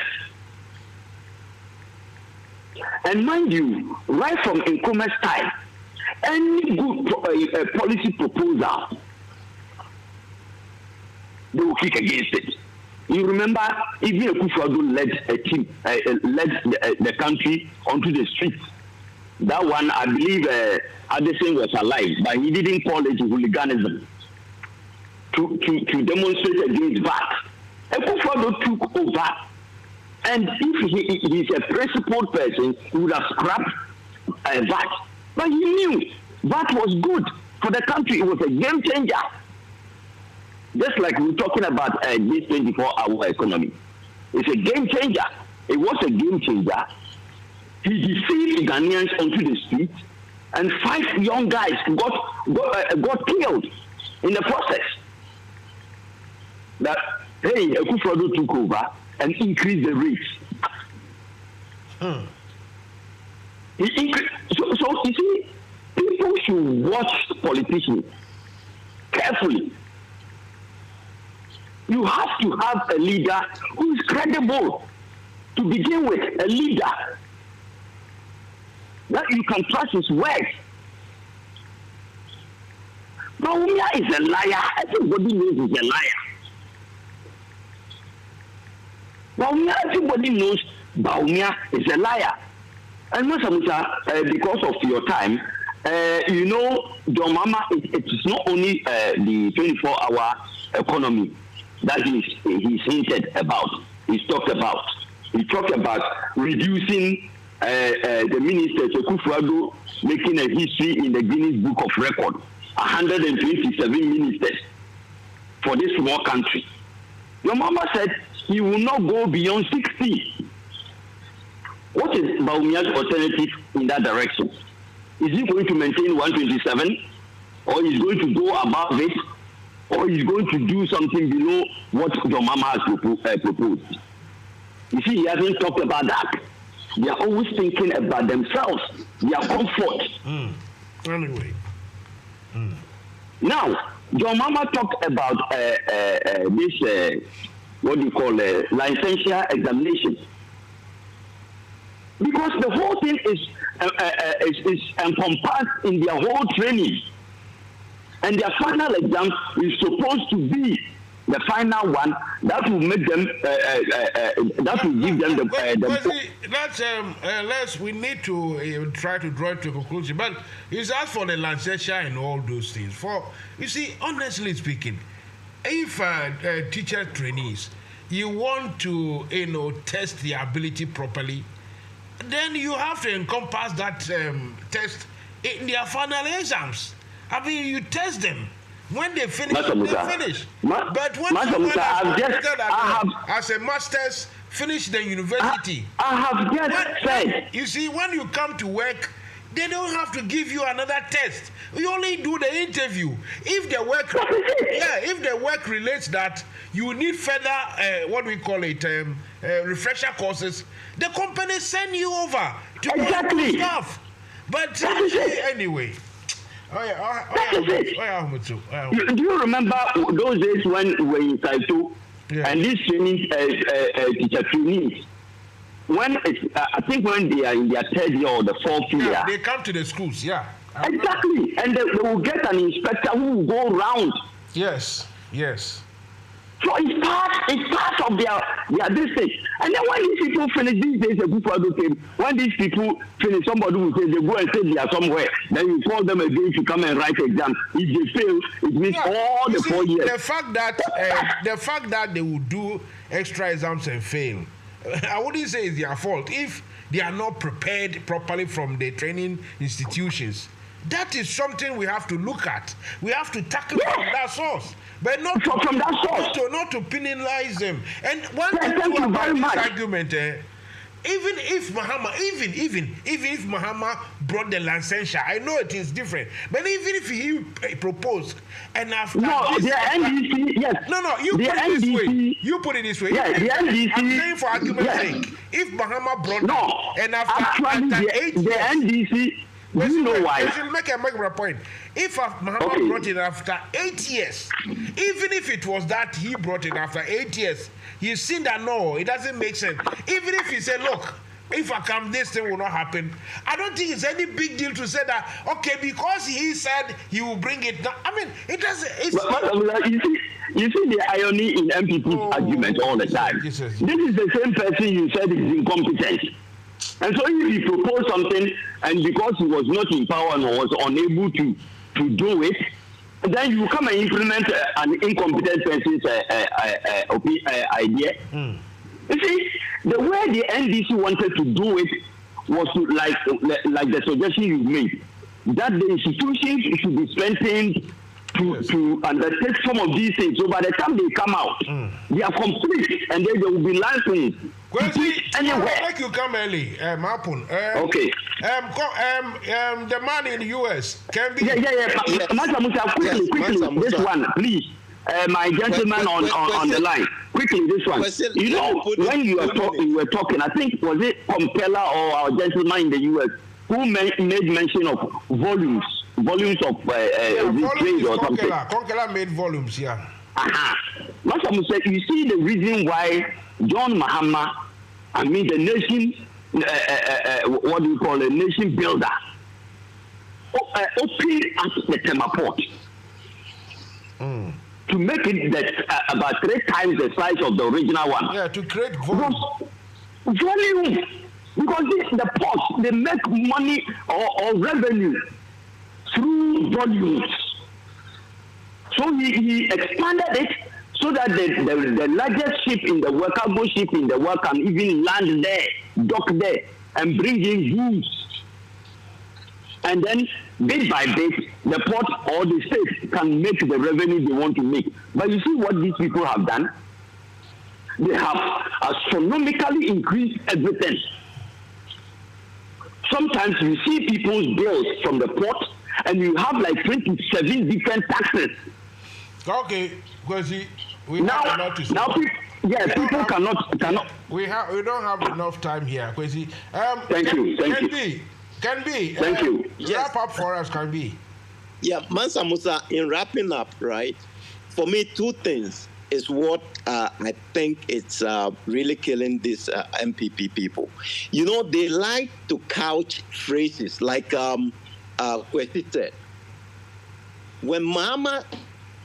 And mind you, right from Nkrumah's time, any good policy proposal, they will kick against it. You remember, even Akufo-Addo led a team, led the country onto the streets. That one, I believe, Addison was alive, but he didn't call it hooliganism to demonstrate against that. Akufo-Addo took over And if he's a principled person, he would have scrapped VAT. But he knew VAT was good for the country. It was a game changer. Just like we're talking about this 24-hour economy. It's a game changer. It was a game changer. He deceived Ghanaians onto the street, and 5 young guys got killed in the process. That, hey, Akufo-Addo took over and increased the rates. So you see, people should watch politicians carefully. You have to have a leader who is credible to begin with, a leader that you can trust his words. Bawumia is a liar. Everybody knows he's a liar. Bawumia, everybody knows Bawumia is a liar. And MUSA, because of your time, you know, John Mama, it is not only the 24-hour economy that he's hinted about, he's talked about. He talked about reducing the ministers, Akufo-Addo, making a history in the Guinness Book of Record, 127 ministers for this small country. Your mama said he will not go beyond 60. What is Bawumia's alternative in that direction? Is he going to maintain 127, or is going to go above it, or is going to do something below what your mama has proposed? You see, he hasn't talked about that. They are always thinking about themselves, their comfort. Anyway. Now, your mama talked about this, what do you call licensure examination. Because the whole thing is encompassed in their whole training. And their final exam is supposed to be the final one that will make them, that will give them we need to try to draw it to a conclusion. But it's as for the licensure and all those things. For, you see, honestly speaking, if teacher trainees, you want to, test their ability properly, then you have to encompass that test in their final exams. I mean, you test them. When they finish, they finish. But when someone as a master's finish the university, I have just said. You see, when you come to work, they don't have to give you another test. You only do the interview. If the work, if the work relates that you need further, what we call it, refresher courses, the company send you over to stuff. But anyway. Do you remember those days when we were in Saito and these training teacher trainees? When I think when they are in their 3rd year or the 4th year, they come to the schools. Exactly, and they will get an inspector who will go round. Yes. So it's part of their district. And then when these people finish, these days, when these people finish, somebody will say they go and say they are somewhere. Then you call them again to come and write exam. If they fail, it means all the 4 years. The fact that they will do extra exams and fail, I wouldn't say it's their fault if they are not prepared properly from the training institutions. That is something we have to look at. We have to tackle from that source. But not from that source. Not to penalize them. And one thing about this argument, even if Mahama brought the licensure, I know it is different. But even if he proposed, and after the NDC, yes. You put it this way. Yeah, the NDC. I'm saying for argument's sake, if Mahama brought and after 8 years, the NDC. You know why? I should make a point. If Mahama brought it after 8 years, even if it was that he brought it after 8 years, he's seen that no, it doesn't make sense. Even if he said, look, if I come, this thing will not happen. I don't think it's any big deal to say that, okay, because he said he will bring it down. I mean, it doesn't. You see the irony in MPP's argument all the time. This is the same person you said is incompetent. And so if he proposed something, and because he was not in power and was unable to do it, then you come and implement an incompetent person's idea. You see, the way the NDC wanted to do it was to, like the suggestion you made, that the institutions should be strengthened to undertake some of these things. So by the time they come out, they are complete, and then they will be licensed. Anyway, make you come early, Mapun. Okay. The man in the US can be. MANSA Musa, quickly, this one, please. My gentleman on the line, quickly, this one. You know, when you were talking, I think was it Compeller or our gentleman in the US who made mention of volumes of trade or something. Conkeller made volumes, yeah. MANSA Musa, you see the reason why John Mahama, I mean the nation, what do you call a nation builder, opened at the Tema port to make it that about 3 times the size of the original one. Yeah, to create volume. Because the ports, they make money or revenue through volumes. So he expanded it so that the largest ship in the world, cargo ship in the world, can even land there, dock there, and bring in goods. And then, bit by bit, the port or the state can make the revenue they want to make. But you see what these people have done? They have astronomically increased everything. Sometimes you see people's bills from the port, and you have like 27 different taxes. Okay, because we now people cannot. We don't have enough time here, Kwesi. Thank you. Can be. Thank you. Wrap up for us, can be. Yeah, MANSA Musa, in wrapping up, right? For me, 2 things is what I think it's really killing these MPP people. You know, they like to couch phrases like Kwesi said. When Mama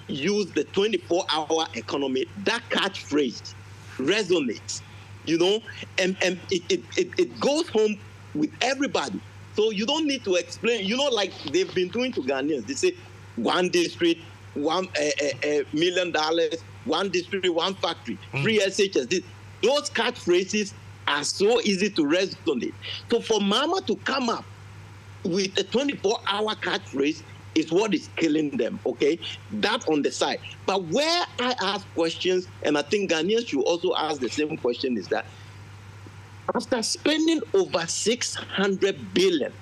used the 24-hour economy, that catchphrase resonates, you know, and it goes home with everybody. So you don't need to explain, you know, like they've been doing to Ghanaians. They say 1 district, $1 million, 1 district, 1 factory, 3 SHS. Those catchphrases are so easy to resonate. So for Mama to come up with a 24-hour catchphrase is what is killing them, okay? That on the side. But where I ask questions, and I think Ghanaians should also ask the same question, is that after spending over 600 billion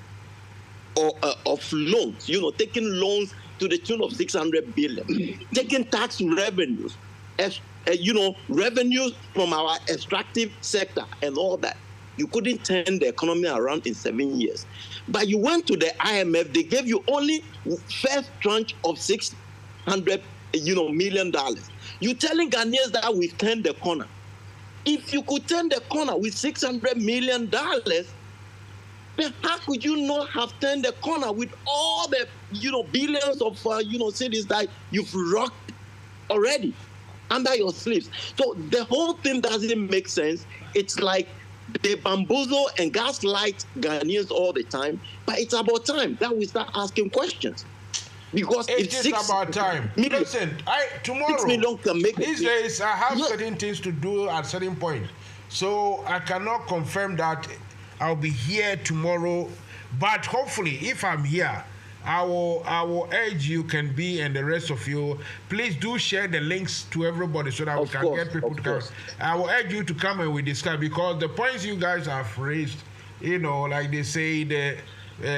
of loans, you know, taking loans to the tune of 600 billion, taking tax revenues, you know, revenues from our extractive sector and all that, you couldn't turn the economy around in 7 years. But you went to the IMF, they gave you only first tranche of $600 million. You're telling Ghanaians that we've turned the corner. If you could turn the corner with $600 million, then how could you not have turned the corner with all the, billions of, cities that you've rocked already under your sleeves? So the whole thing doesn't make sense. It's like they bamboozle and gaslight Ghanaians all the time, but it's about time that we start asking questions. Because it's about time. Listen, tomorrow, 6 million can make these days, I have certain things to do at certain point. So I cannot confirm that I'll be here tomorrow. But hopefully, if I'm here, I will urge you, can be, and the rest of you, please do share the links to everybody so that we can get people to come. I will urge you to come and we discuss, because the points you guys have raised, like they say, the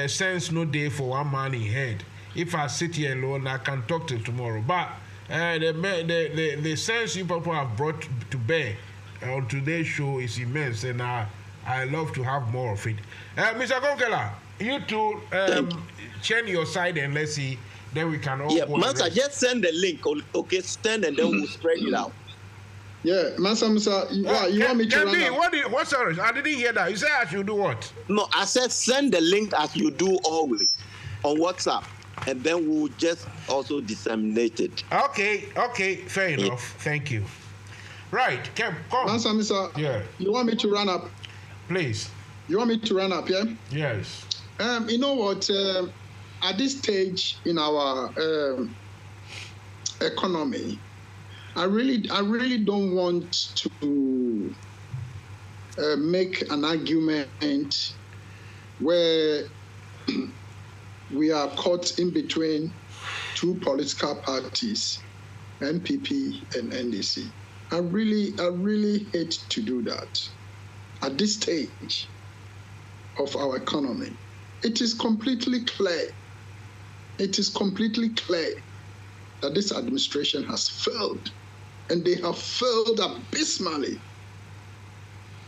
sense no day for one man in head. If I sit here alone, I can talk till tomorrow. But the sense you people have brought to bear on today's show is immense, and I love to have more of it. Mr. Konkela, you two change your side and let's see. Then we can all go. MANSA, just send the link. Okay, send and then we'll spread it out. Yeah, MANSA, you want me to run up? What? Sorry, I didn't hear that. You said I should do what? No, I said send the link as you do always on WhatsApp. And then we'll just also disseminate it. Okay, fair enough. Thank you. Right, come. MANSA, yeah. You want me to run up? Please. You want me to run up, yeah? Yes. You know what? At this stage in our economy, I really don't want to make an argument where we are caught in between two political parties, NPP and NDC. I really hate to do that. At this stage of our economy, it is completely clear. It is completely clear that this administration has failed, and they have failed abysmally.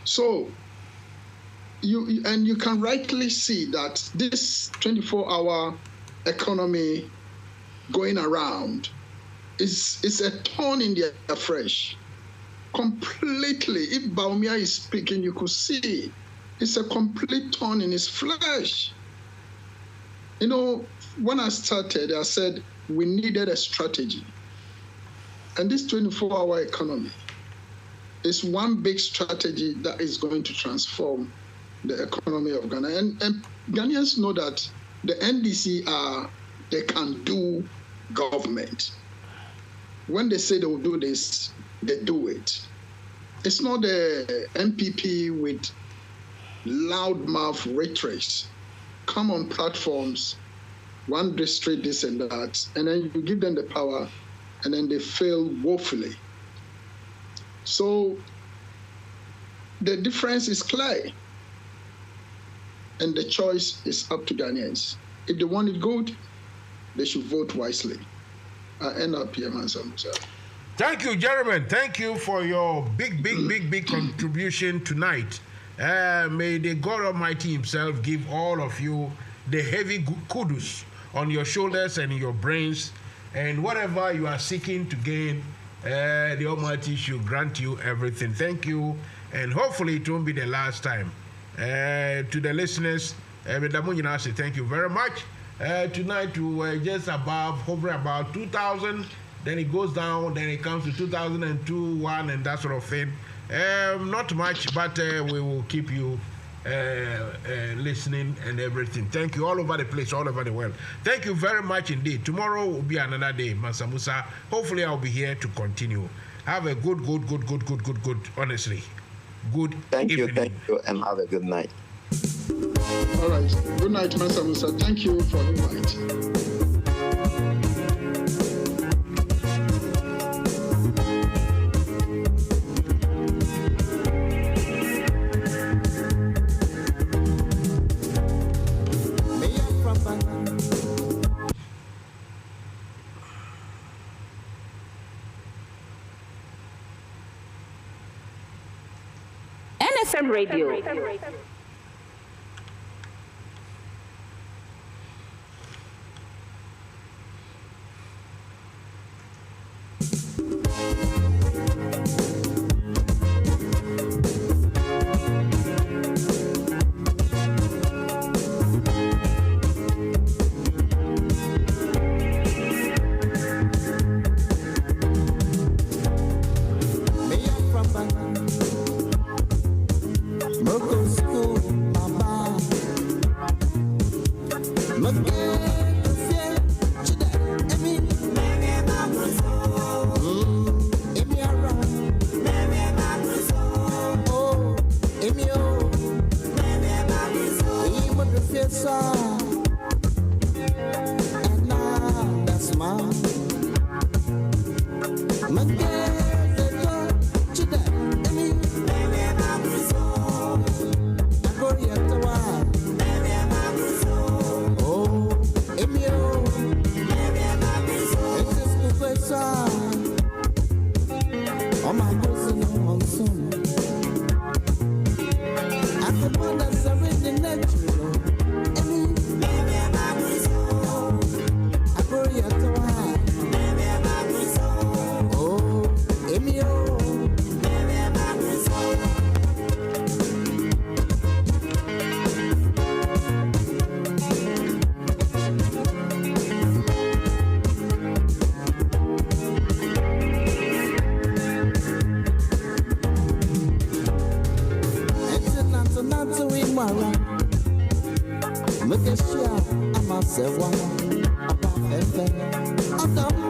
So, you can rightly see that this 24-hour economy going around is a thorn in their flesh. Completely. If Baumia is speaking, you could see it's a complete thorn in his flesh. You know, when I started, I said we needed a strategy. And this 24-hour economy is one big strategy that is going to transform the economy of Ghana. And Ghanaians know that the NDC they can do government. When they say they will do this, they do it. It's not the MPP with loudmouth rhetoric come on platforms, one district, this and that, and then you give them the power, and then they fail woefully. So the difference is clear, and the choice is up to Ghanaians. If they want it good, they should vote wisely. I end up here, MANSA. Thank you, gentlemen. Thank you for your big contribution tonight. May the God Almighty himself give all of you the heavy kudos on your shoulders and in your brains, and whatever you are seeking to gain, the Almighty should grant you everything. Thank you, and hopefully it won't be the last time. To the listeners, say thank you very much. Tonight we were just hovering about 2,000, then it goes down, then it comes to 2002, 1, and that sort of thing. Not much, but we will keep you listening and everything. Thank you all over the place, all over the world. Thank you very much indeed. Tomorrow will be another day, MANSA MUSA. Hopefully I'll be here to continue. Have a good, honestly. Good evening. Thank you, and have a good night. All right. Good night, MANSA MUSA. Thank you for the invite. NFM Radio. Look at you, I'm a sewa, I'm a